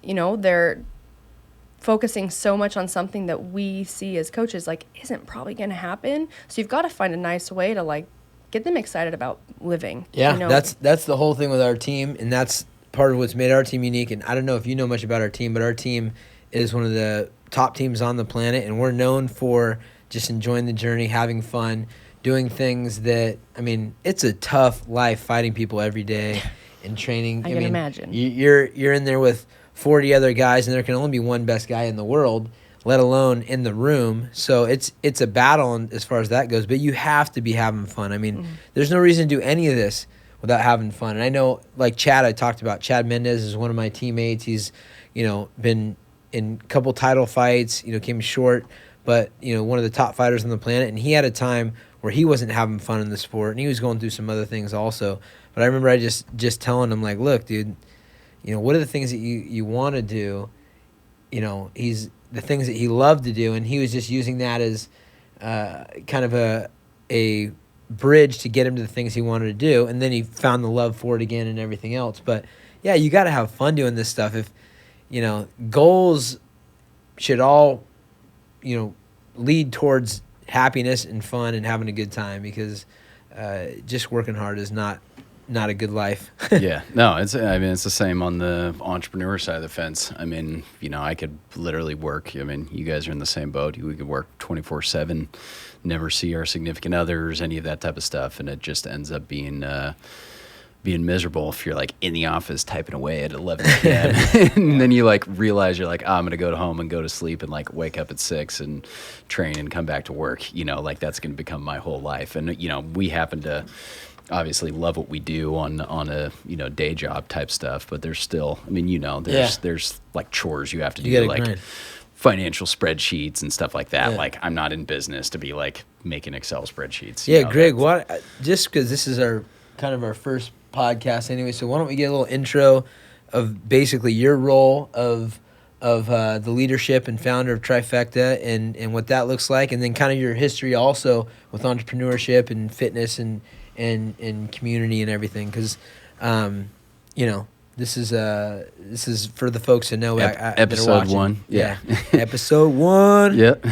you know, they're focusing so much on something that we see as coaches, like, isn't probably going to happen. So you've got to find a nice way to, like, get them excited about living. Yeah, you know? that's the whole thing with our team, and that's part of what's made our team unique. And I don't know if you know much about our team, but our team is one of the top teams on the planet, and we're known for just enjoying the journey, having fun, doing things that, I mean, it's a tough life fighting people every day and training. I can imagine. You're in there with 40 other guys, and there can only be one best guy in the world, let alone in the room. So it's a battle as far as that goes, but you have to be having fun. I mean, there's no reason to do any of this without having fun. And I know, like Chad, I talked about, Chad Mendez is one of my teammates. He's, you know, been in a couple title fights, you know, came short, but, you know, one of the top fighters on the planet. And he had a time where he wasn't having fun in the sport, and he was going through some other things also. But I remember I just telling him, like, look, dude, you know, what are the things that you want to do? You know, the things that he loved to do, and he was just using that as kind of a bridge to get him to the things he wanted to do, and then he found the love for it again and everything else. But yeah, you got to have fun doing this stuff. If, you know, goals should all, you know, lead towards happiness and fun and having a good time, because just working hard is not a good life. Yeah, no, it's the same on the entrepreneur side of the fence. I mean, you know, I could literally work. I mean, you guys are in the same boat. We could work 24/7, never see our significant others, any of that type of stuff, and it just ends up being miserable if you're like in the office typing away at 11 p.m. and then you like realize you're like, oh, I'm gonna go home and go to sleep and like wake up at 6 and train and come back to work. You know, like that's gonna become my whole life. And you know, we happen to obviously love what we do on a, you know, day job type stuff, but there's still, I mean, you know, there's like chores you have to do, like grind. Financial spreadsheets and stuff like that. Yeah. Like, I'm not in business to be like making Excel spreadsheets. Yeah, Greg, just because this is our first podcast anyway, so why don't we get a little intro of basically your role of the leadership and founder of Trifecta and what that looks like, and then kind of your history also with entrepreneurship and fitness and community and everything, because you know, this is for the folks to know. Episode 1, yeah. Episode 1. Yep.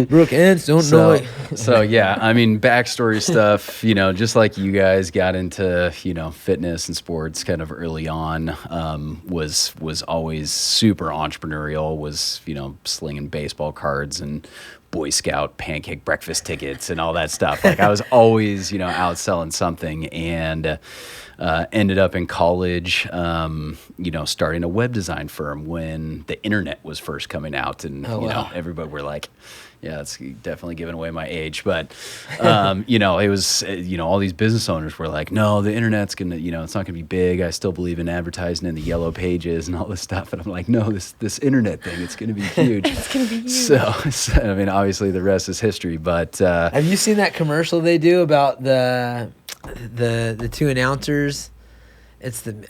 Brooke Ence, don't know it. So yeah, I mean, backstory stuff. You know, just like you guys got into, you know, fitness and sports kind of early on. Was always super entrepreneurial. Was, you know, slinging baseball cards and Boy Scout pancake breakfast tickets and all that stuff. Like, I was always, you know, out selling something, and ended up in college, you know, starting a web design firm when the internet was first coming out, and you know, everybody were like, Yeah, it's definitely giving away my age. But, it was, all these business owners were like, no, the internet's going to, it's not going to be big. I still believe in advertising in the yellow pages and all this stuff. And I'm like, no, this internet thing, it's going to be huge. It's going to be huge. So, obviously the rest is history. But have you seen that commercial they do about the two announcers?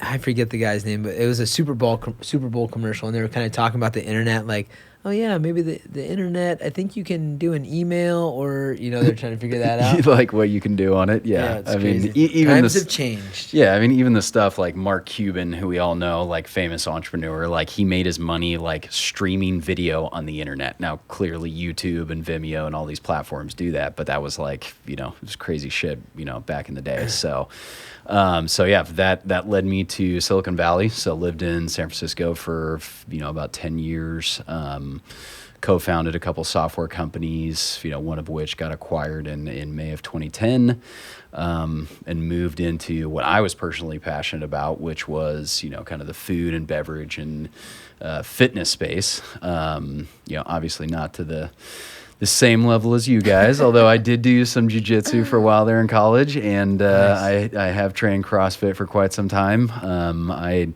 I forget the guy's name, but it was a Super Bowl commercial, and they were kind of talking about the internet, like, oh yeah, maybe the internet, I think you can do an email, or they're trying to figure that out. Like what you can do on it. Yeah, it's crazy. Even times have changed. Yeah, even the stuff like Mark Cuban, who we all know, like famous entrepreneur, like he made his money like streaming video on the internet. Now clearly YouTube and Vimeo and all these platforms do that, but that was like it was crazy shit back in the day. So that led me to Silicon Valley. So lived in San Francisco for about 10 years. Co-founded a couple software companies, one of which got acquired in May of 2010, and moved into what I was personally passionate about, which was kind of the food and beverage and fitness space. Obviously not to the same level as you guys, although I did do some jiu-jitsu for a while there in college, and nice. I have trained CrossFit for quite some time. I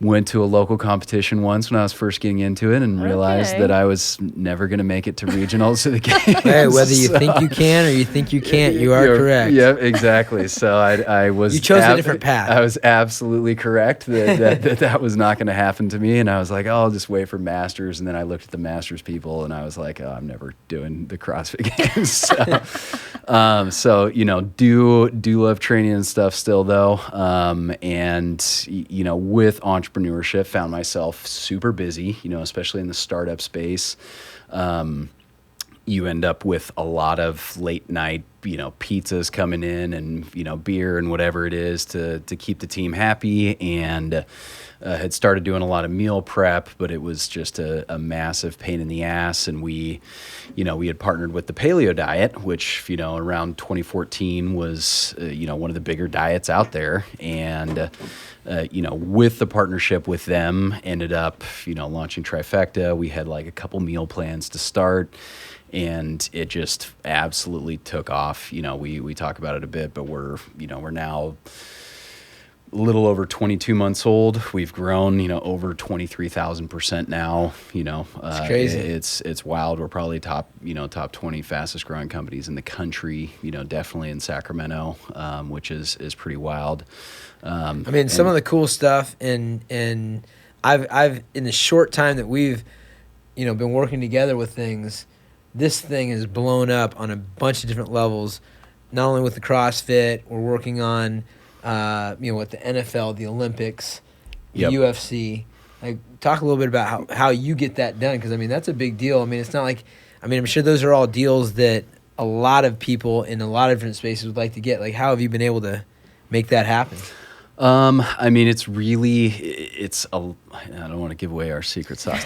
went to a local competition once when I was first getting into it and realized that I was never going to make it to regionals of the games. Hey, whether you think you can or you think you can't, you are correct. Yeah, exactly. So I was... You chose a different path. I was absolutely correct that was not going to happen to me. And I was like, I'll just wait for Masters. And then I looked at the Masters people and I was like, I'm never doing the CrossFit games. So, do love training and stuff still though. With entrepreneurship, found myself super busy, especially in the startup space. You end up with a lot of late night, pizzas coming in and, beer and whatever it is to keep the team happy. And had started doing a lot of meal prep, but it was just a massive pain in the ass. And we had partnered with the Paleo diet, which, around 2014 was, one of the bigger diets out there. And with the partnership with them, ended up, launching Trifecta. We had like a couple meal plans to start, and it just absolutely took off. We talk about it a bit, but we're now a little over 22 months old. We've grown, over 23,000% now. It's crazy. It's wild. We're probably top 20 fastest growing companies in the country. Definitely in Sacramento, which is pretty wild. Some of the cool stuff, and I've in the short time that we've, been working together with things, this thing has blown up on a bunch of different levels. Not only with the CrossFit, we're working on, with the NFL, the Olympics, the UFC. Like, talk a little bit about how you get that done, because that's a big deal. It's not like, I'm sure those are all deals that a lot of people in a lot of different spaces would like to get. Like, how have you been able to make that happen? It's really, I don't want to give away our secret sauce.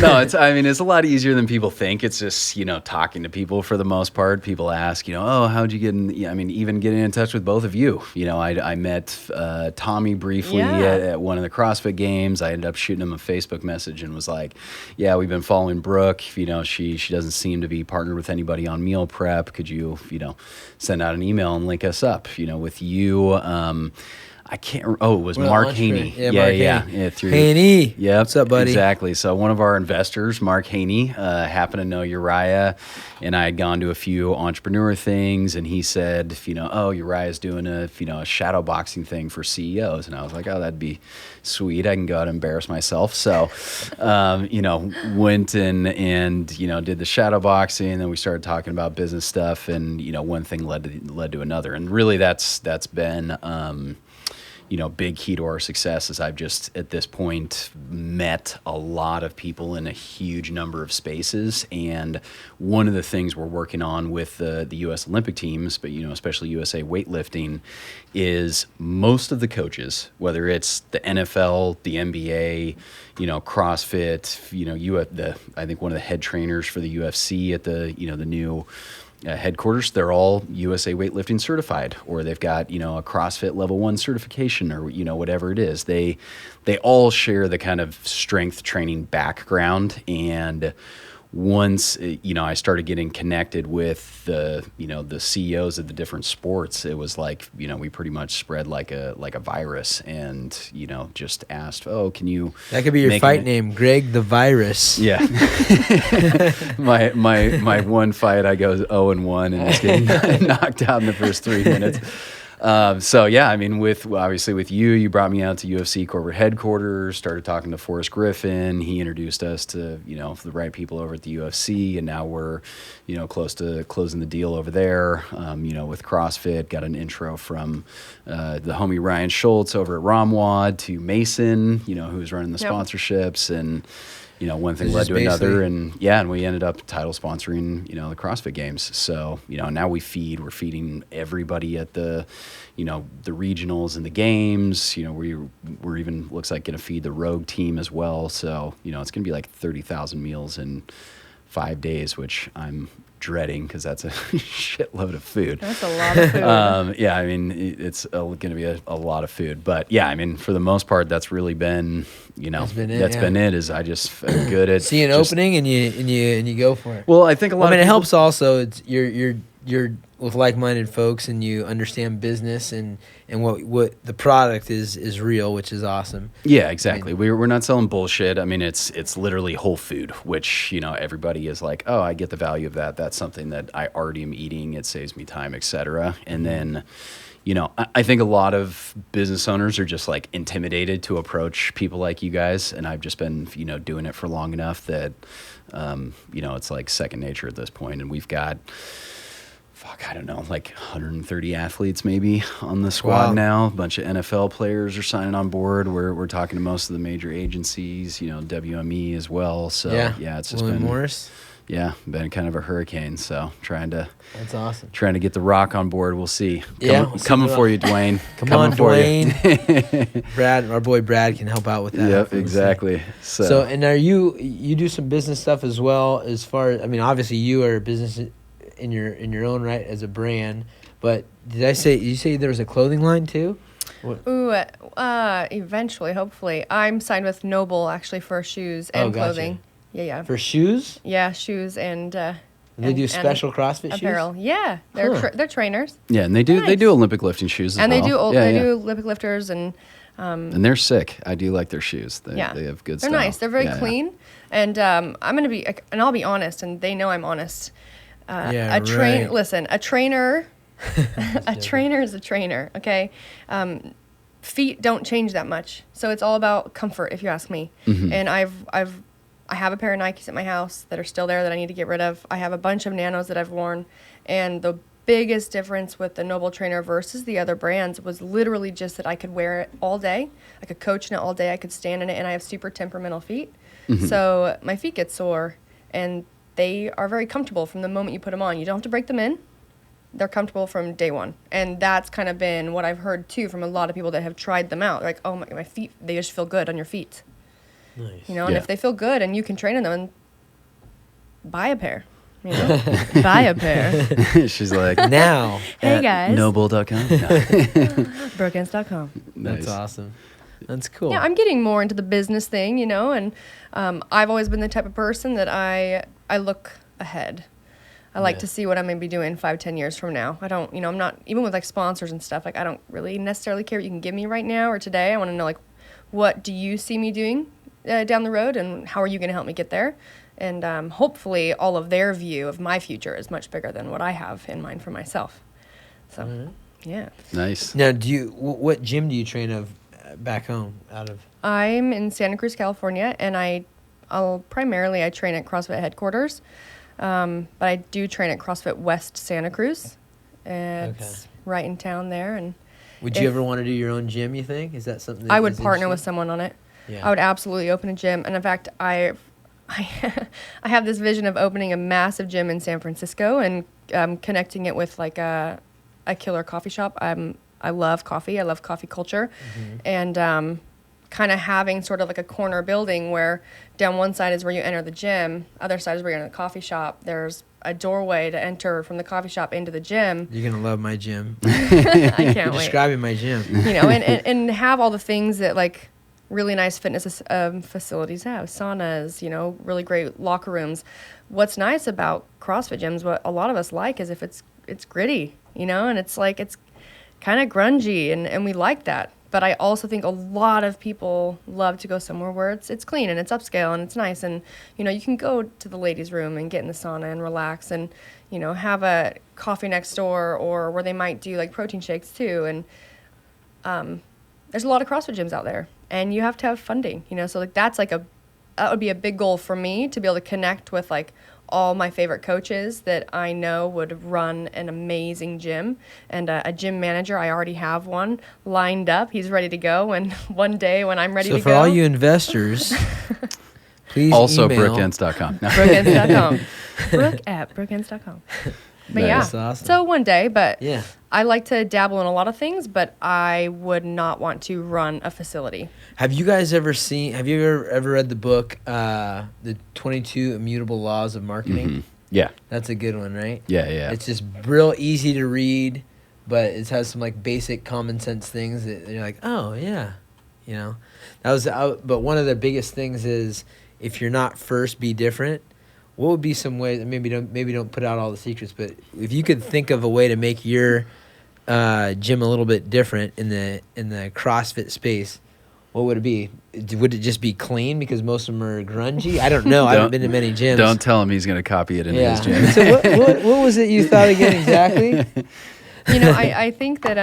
No, it's a lot easier than people think. It's just, talking to people for the most part. People ask, how'd you get in, even getting in touch with both of you. I met Tommy briefly at one of the CrossFit games. I ended up shooting him a Facebook message and was like, yeah, we've been following Brooke. She doesn't seem to be partnered with anybody on meal prep. Could you, send out an email and link us up, with you. I can't. Oh, it was Mark Haney. Yeah. Through Haney. Yeah. What's up, buddy? Exactly. So one of our investors, Mark Haney, happened to know Urijah, and I had gone to a few entrepreneur things, and he said, Uriah's doing a shadow boxing thing for CEOs, and I was like, oh, that'd be sweet. I can go out and embarrass myself. So, went and did the shadow boxing, and then we started talking about business stuff, and one thing led to another, and really that's been big key to our success is I've just at this point met a lot of people in a huge number of spaces. And one of the things we're working on with the U.S. Olympic teams, but especially USA weightlifting, is most of the coaches, whether it's the NFL, the NBA, CrossFit, I think one of the head trainers for the UFC at the new headquarters, they're all USA weightlifting certified, or they've got, a CrossFit level 1 certification, or, whatever it is. They all share the kind of strength training background. And once I started getting connected with the CEOs of the different sports, it was like we pretty much spread like a virus, and just asked, oh, can you? That could be your fight name, Greg the Virus. Yeah. my one fight, I go 0-1 and just getting knocked out in the first 3 minutes. So yeah, I mean, obviously with you brought me out to UFC corporate headquarters, started talking to Forrest Griffin. He introduced us to, the right people over at the UFC, and now we're, close to closing the deal over there. With CrossFit, got an intro from, the homie Ryan Schultz over at Ramwad to Mason, who's running the sponsorships, and, one thing led to another, and we ended up title sponsoring, the CrossFit Games. So, now we're feeding everybody at the, the regionals and the games. We're even, looks like, going to feed the Rogue team as well. So, it's going to be like 30,000 meals in 5 days, which I'm dreading because that's a shitload of food. That's a lot of food. I mean, it's going to be a lot of food, but I mean, for the most part, that's really been, been it. Is I just am good at see an opening and you go for it. Well, I think a lot. It helps also. It's you're with like-minded folks, and you understand business and what the product is real, which is awesome. Yeah, exactly. I mean, we're not selling bullshit. I mean, it's literally whole food, which everybody is like, oh, I get the value of that. That's something that I already am eating. It saves me time, etc. And then, I think a lot of business owners are just like intimidated to approach people like you guys, and I've just been doing it for long enough that it's like second nature at this point, and we've got. I don't know, like 130 athletes maybe on the squad now. A bunch of NFL players are signing on board. We're talking to most of the major agencies, WME as well. So it's just William Morris. Yeah, been kind of a hurricane. So that's awesome. Trying to get The Rock on board. We'll see. Coming for you, Dwayne. Coming for Dwayne. Brad, our boy Brad can help out with that. Yep, exactly. So, and are you do some business stuff as well? As far as, I mean, obviously you are a business in your own right as a brand, but did you say there was a clothing line too? What? Ooh, eventually, hopefully. I'm signed with Noble actually for shoes and clothing. Yeah. For shoes? Yeah, shoes and they do special CrossFit apparel. shoes? Yeah, they're trainers. Yeah, and they do Olympic lifting shoes as well. And they do Olympic lifters and they're sick. I do like their shoes. They have good stuff. They're nice. They're very clean. And I'll be honest, and they know I'm honest. Listen, a trainer is a trainer, okay? Feet don't change that much. So it's all about comfort, if you ask me. Mm-hmm. And I have a pair of Nikes at my house that are still there that I need to get rid of. I have a bunch of Nanos that I've worn. And the biggest difference with the Noble trainer versus the other brands was literally just that I could wear it all day. I could coach in it all day. I could stand in it, and I have super temperamental feet. Mm-hmm. So my feet get sore, and they are very comfortable from the moment you put them on. You don't have to break them in. They're comfortable from day one. And that's kind of been what I've heard, too, from a lot of people that have tried them out. They're like, oh, my feet, they just feel good on your feet. Nice. And if they feel good and you can train in them, buy a pair. Buy a pair. She's like, now. Hey, guys. Noble.com. BrookeEnce.com. Nice. That's awesome. That's cool. Yeah, I'm getting more into the business thing, and I've always been the type of person that I look ahead. I like to see what I'm going to be doing 5-10 years from now. I don't, I'm not, even with like sponsors and stuff, like I don't really necessarily care what you can give me right now or today. I want to know, like, what do you see me doing down the road, and how are you going to help me get there? And hopefully all of their view of my future is much bigger than what I have in mind for myself. So, yeah. Nice. Now, what gym do you train back home out of? I'm in Santa Cruz, California, and I'll primarily train at CrossFit headquarters, but I do train at CrossFit West Santa Cruz. It's right in town there. And would you ever want to do your own gym, you think? Is that something that I would partner with someone on it? Yeah. I would absolutely open a gym. And in fact, I have this vision of opening a massive gym in San Francisco and connecting it with like a killer coffee shop. I love coffee. I love coffee culture. Mm-hmm. And kind of having sort of like a corner building where down one side is where you enter the gym, other side is where you're in the coffee shop. There's a doorway to enter from the coffee shop into the gym. You're going to love my gym. I can't wait. Describing my gym. And have all the things that like really nice fitness facilities have saunas, really great locker rooms. What's nice about CrossFit gyms, what a lot of us like, is if it's gritty, and it's like it's kind of grungy, and we like that. But I also think a lot of people love to go somewhere where it's clean and it's upscale and it's nice, and you can go to the ladies' room and get in the sauna and relax, and have a coffee next door, or where they might do like protein shakes too. And there's a lot of CrossFit gyms out there, and you have to have funding, so like that would be a big goal for me, to be able to connect with like all my favorite coaches that I know would run an amazing gym, and a gym manager. I already have one lined up. He's ready to go, and one day when I'm ready to go. So for all you investors, please also email. BrookeEnce.com. BrookeEnce.com. Brooke@BrookeEnce.com. But That's yeah, awesome. so one day, but Yeah. I like to dabble in a lot of things, but I would not want to run a facility. Have you ever read the book, The 22 Immutable Laws of Marketing? Mm-hmm. Yeah. That's a good one, right? Yeah, yeah. It's just real easy to read, but it has some like basic common sense things that you're like, oh yeah, but one of the biggest things is, if you're not first, be different. What would be some ways? Maybe don't put out all the secrets, but if you could think of a way to make your gym a little bit different in the CrossFit space, what would it be? Would it just be clean because most of them are grungy? I don't know. I haven't been to many gyms. Don't tell him he's going to copy it in his gym. So what was it you thought again exactly? I think that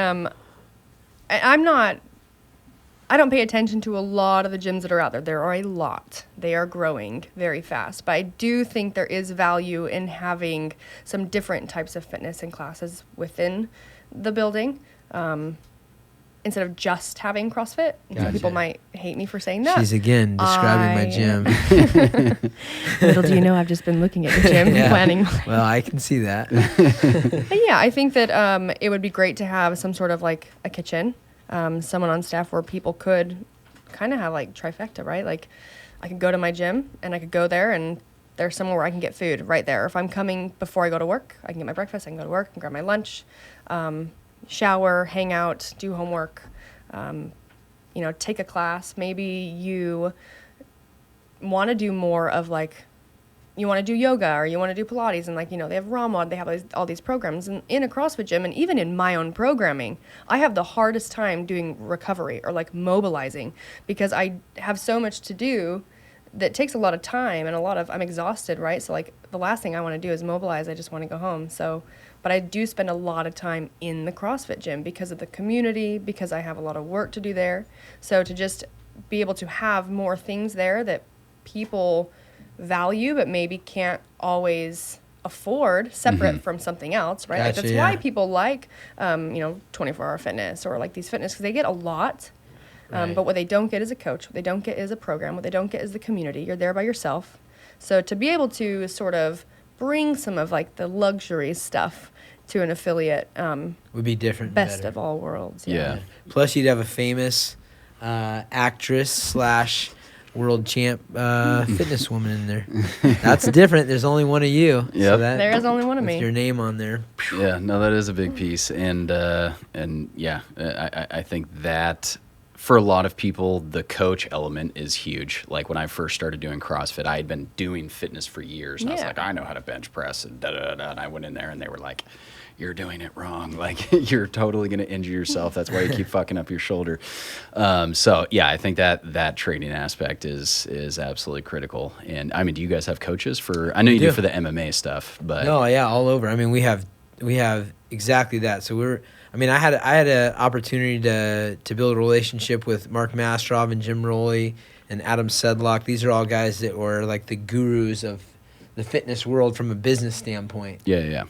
I don't pay attention to a lot of the gyms that are out there. There are a lot. They are growing very fast. But I do think there is value in having some different types of fitness and classes within the building, instead of just having CrossFit. Gotcha. Some people might hate me for saying that. She's again describing my gym. Little do you know, I've just been looking at the gym, planning. Well, I can see that. But yeah, I think that it would be great to have some sort of like a kitchen. Someone on staff where people could kind of have like trifecta, right? Like I could go to my gym and I could go there, and there's somewhere where I can get food right there. If I'm coming before I go to work, I can get my breakfast, I can go to work and grab my lunch, shower, hang out, do homework, take a class. Maybe you want to do more of like, you want to do yoga or you want to do Pilates, and they have Ramad, they have all these programs. And in a CrossFit gym, and even in my own programming, I have the hardest time doing recovery or like mobilizing, because I have so much to do that takes a lot of time and I'm exhausted, right? So like the last thing I want to do is mobilize. I just want to go home. But I do spend a lot of time in the CrossFit gym because of the community, because I have a lot of work to do there. So to just be able to have more things there that people value but maybe can't always afford, separate from something else, right? Gotcha, That's why people like 24-hour fitness or like these fitness, because they get a lot, Right. but what they don't get is a coach, what they don't get is a program, what they don't get is the community. You're there by yourself. So to be able to sort of bring some of like the luxury stuff to an affiliate Would be different and best better. of all worlds. Yeah. Plus you'd have a famous actress / world champ fitness woman in there. That's different. There's only one of you. Yep. So that, There is only one of with me. your name on there. Yeah, no, that is a big piece, and yeah, I think that for a lot of people, the coach element is huge. Like when I first started doing CrossFit, I had been doing fitness for years, and I was Yeah. like, I know how to bench press, and and I went in there, and they were like, you're doing it wrong. Like you're totally going to injure yourself. That's why you keep fucking up your shoulder. So yeah, I think that training aspect is absolutely critical. And I mean, do you guys have coaches for? I know you do for the MMA stuff, but No, yeah, all over. I mean, we have exactly that. So I had an opportunity to build a relationship with Mark Mastrov and Jim Rowley and Adam Sedlock. These are all guys that were like the gurus of the fitness world from a business standpoint. yeah.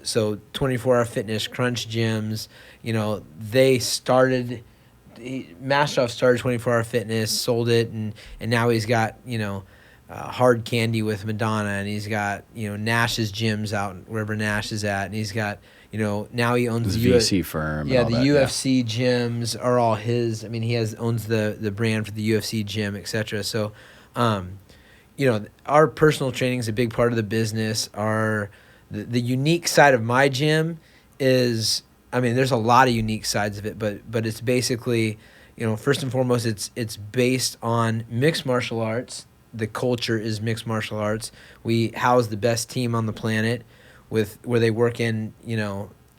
So 24-hour fitness, Crunch gyms, they started, Mastrov started 24-hour fitness, sold it, and now he's got, hard candy with Madonna, and he's got, Nash's gyms out wherever Nash is at, and he's got, now he owns His the VC firm. Yeah, and the all that, UFC gyms are all his. I mean, he owns the brand for the UFC gym, etc. So, our personal training is a big part of the business. The unique side of my gym is, there's a lot of unique sides of it, but it's basically, first and foremost, it's based on mixed martial arts. The culture is mixed martial arts. We house the best team on the planet where they work in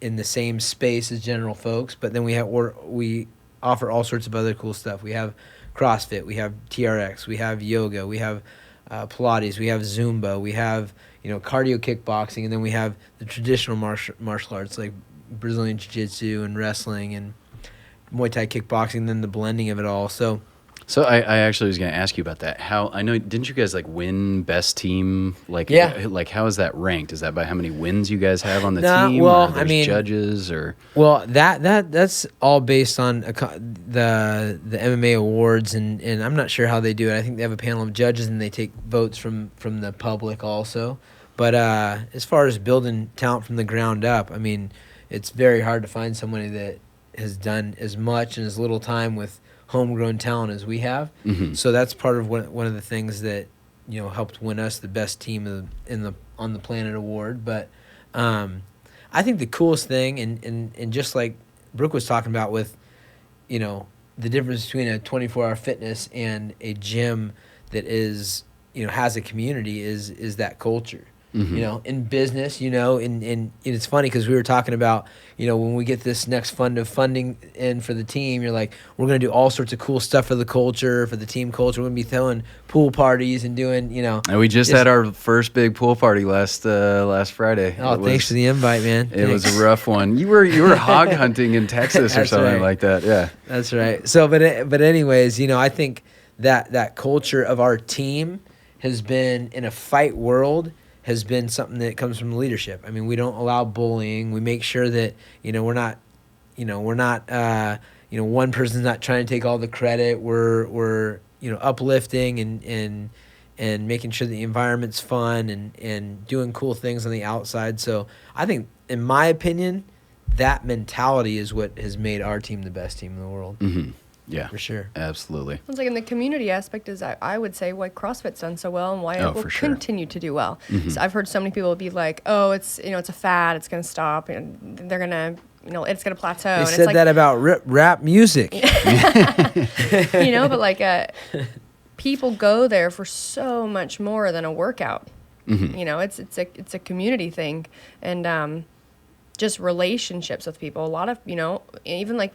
the same space as general folks, but then we offer all sorts of other cool stuff. We have CrossFit, we have TRX, we have yoga, we have Pilates, we have Zumba, we have cardio kickboxing, and then we have the traditional martial arts like Brazilian Jiu-Jitsu and wrestling and Muay Thai kickboxing, and then the blending of it all. So I actually was going to ask you about that. Didn't you guys win best team? How is that ranked? Is that by how many wins you guys have on the team? Well, or there's judges or? Well, that's all based on the MMA awards, and I'm not sure how they do it. I think they have a panel of judges and they take votes from the public also. But as far as building talent from the ground up, I mean, it's very hard to find somebody that has done as much in as little time with homegrown talent as we have. Mm-hmm. So that's part of one of the things that helped win us the best team on the planet award. But I think the coolest thing, and just like Brooke was talking about with the difference between a 24-hour fitness and a gym that is has a community is that culture. Mm-hmm. In business, and it's funny because we were talking about, when we get this next fund of funding in for the team, you're like, we're going to do all sorts of cool stuff for the culture, for the team culture. We're going to be throwing pool parties and doing, And we just had our first big pool party last Friday. Oh, thanks for the invite, man. It was a rough one. You were hog hunting in Texas or something like that. Yeah. That's right. So, but anyways, I think that culture of our team has been in a fight world, has been something that comes from leadership. I mean, we don't allow bullying. We make sure that we're not one person's not trying to take all the credit. We're uplifting and making sure the environment's fun and doing cool things on the outside. So I think, in my opinion, that mentality is what has made our team the best team in the world. Mm-hmm. Yeah, for sure. Absolutely. It's in the community aspect is I would say why CrossFit's done so well and why it will continue to do well. Mm-hmm. So I've heard so many people be like, oh, it's it's a fad, it's going to stop, and they're going to it's going to plateau. They and said that about rap music. But people go there for so much more than a workout. Mm-hmm. It's a community thing, and just relationships with people. A lot of even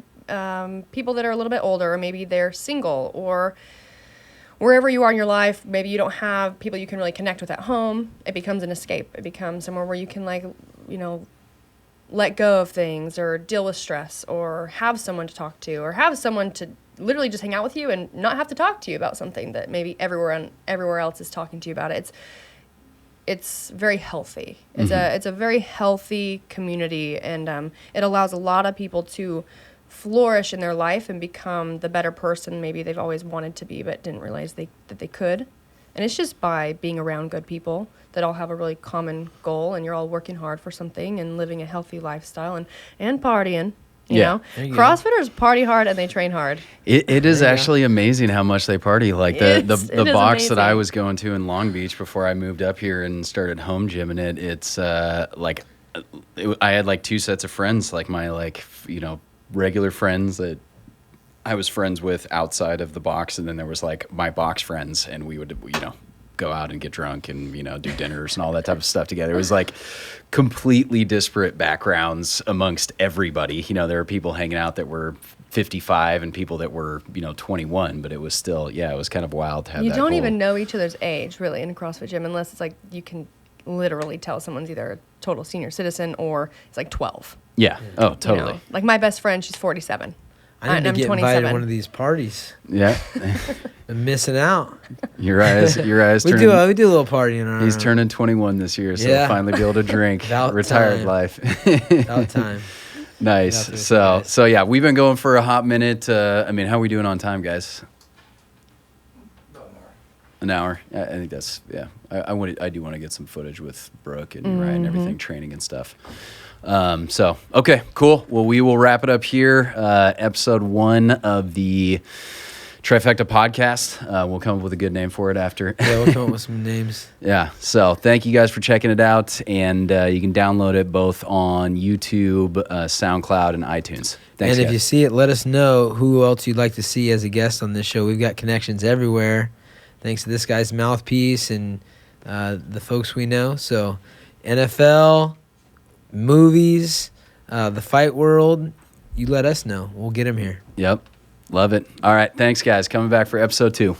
people that are a little bit older, or maybe they're single, or wherever you are in your life, maybe you don't have people you can really connect with at home. It becomes an escape. It becomes somewhere where you can let go of things, or deal with stress, or have someone to talk to, or have someone to literally just hang out with you and not have to talk to you about something that maybe everywhere else is talking to you about it. It's very healthy. It's a very healthy community, and it allows a lot of people to flourish in their life and become the better person maybe they've always wanted to be but didn't realize that they could. And it's just by being around good people that all have a really common goal, and you're all working hard for something and living a healthy lifestyle and partying. You know, CrossFitters party hard and they train hard. It is actually amazing how much they party. Like the box amazing. that I was going to in Long Beach before I moved up here and started home gymming it's I had two sets of friends, my regular friends that I was friends with outside of the box, and then there was my box friends, and we would go out and get drunk and do dinners and all that type of stuff together. It was completely disparate backgrounds amongst everybody. There were people hanging out that were 55 and people that were 21, but it was still it was kind of wild to have. You don't even know each other's age really in a CrossFit gym, unless it's you can literally tell someone's either a total senior citizen or it's 12. Yeah. Oh, totally. My best friend, she's 47. I need to get 27. invited to one of these parties. Yeah. I'm missing out. Uriah's we do a little partying around. He's turning 21 this year, so he'll finally be able to drink. Retired time. Life. About time. Nice. So yeah, we've been going for a hot minute. How are we doing on time, guys? An hour. I think that's I do want to get some footage with Brooke and Uriah and everything, training and stuff. Okay, cool. Well, we will wrap it up here. Episode 1 of the Trifecta Podcast. We'll come up with a good name for it after. Yeah, we'll come up with some names. Yeah. So thank you guys for checking it out. And you can download it both on YouTube, SoundCloud, and iTunes. Thanks, and if guys. you see it, let us know who else you'd like to see as a guest on this show. We've got connections everywhere, thanks to this guy's mouthpiece and the folks we know. So NFL, movies, the fight world, you let us know. We'll get them here. Yep. Love it. All right. Thanks, guys. Coming back for episode 2.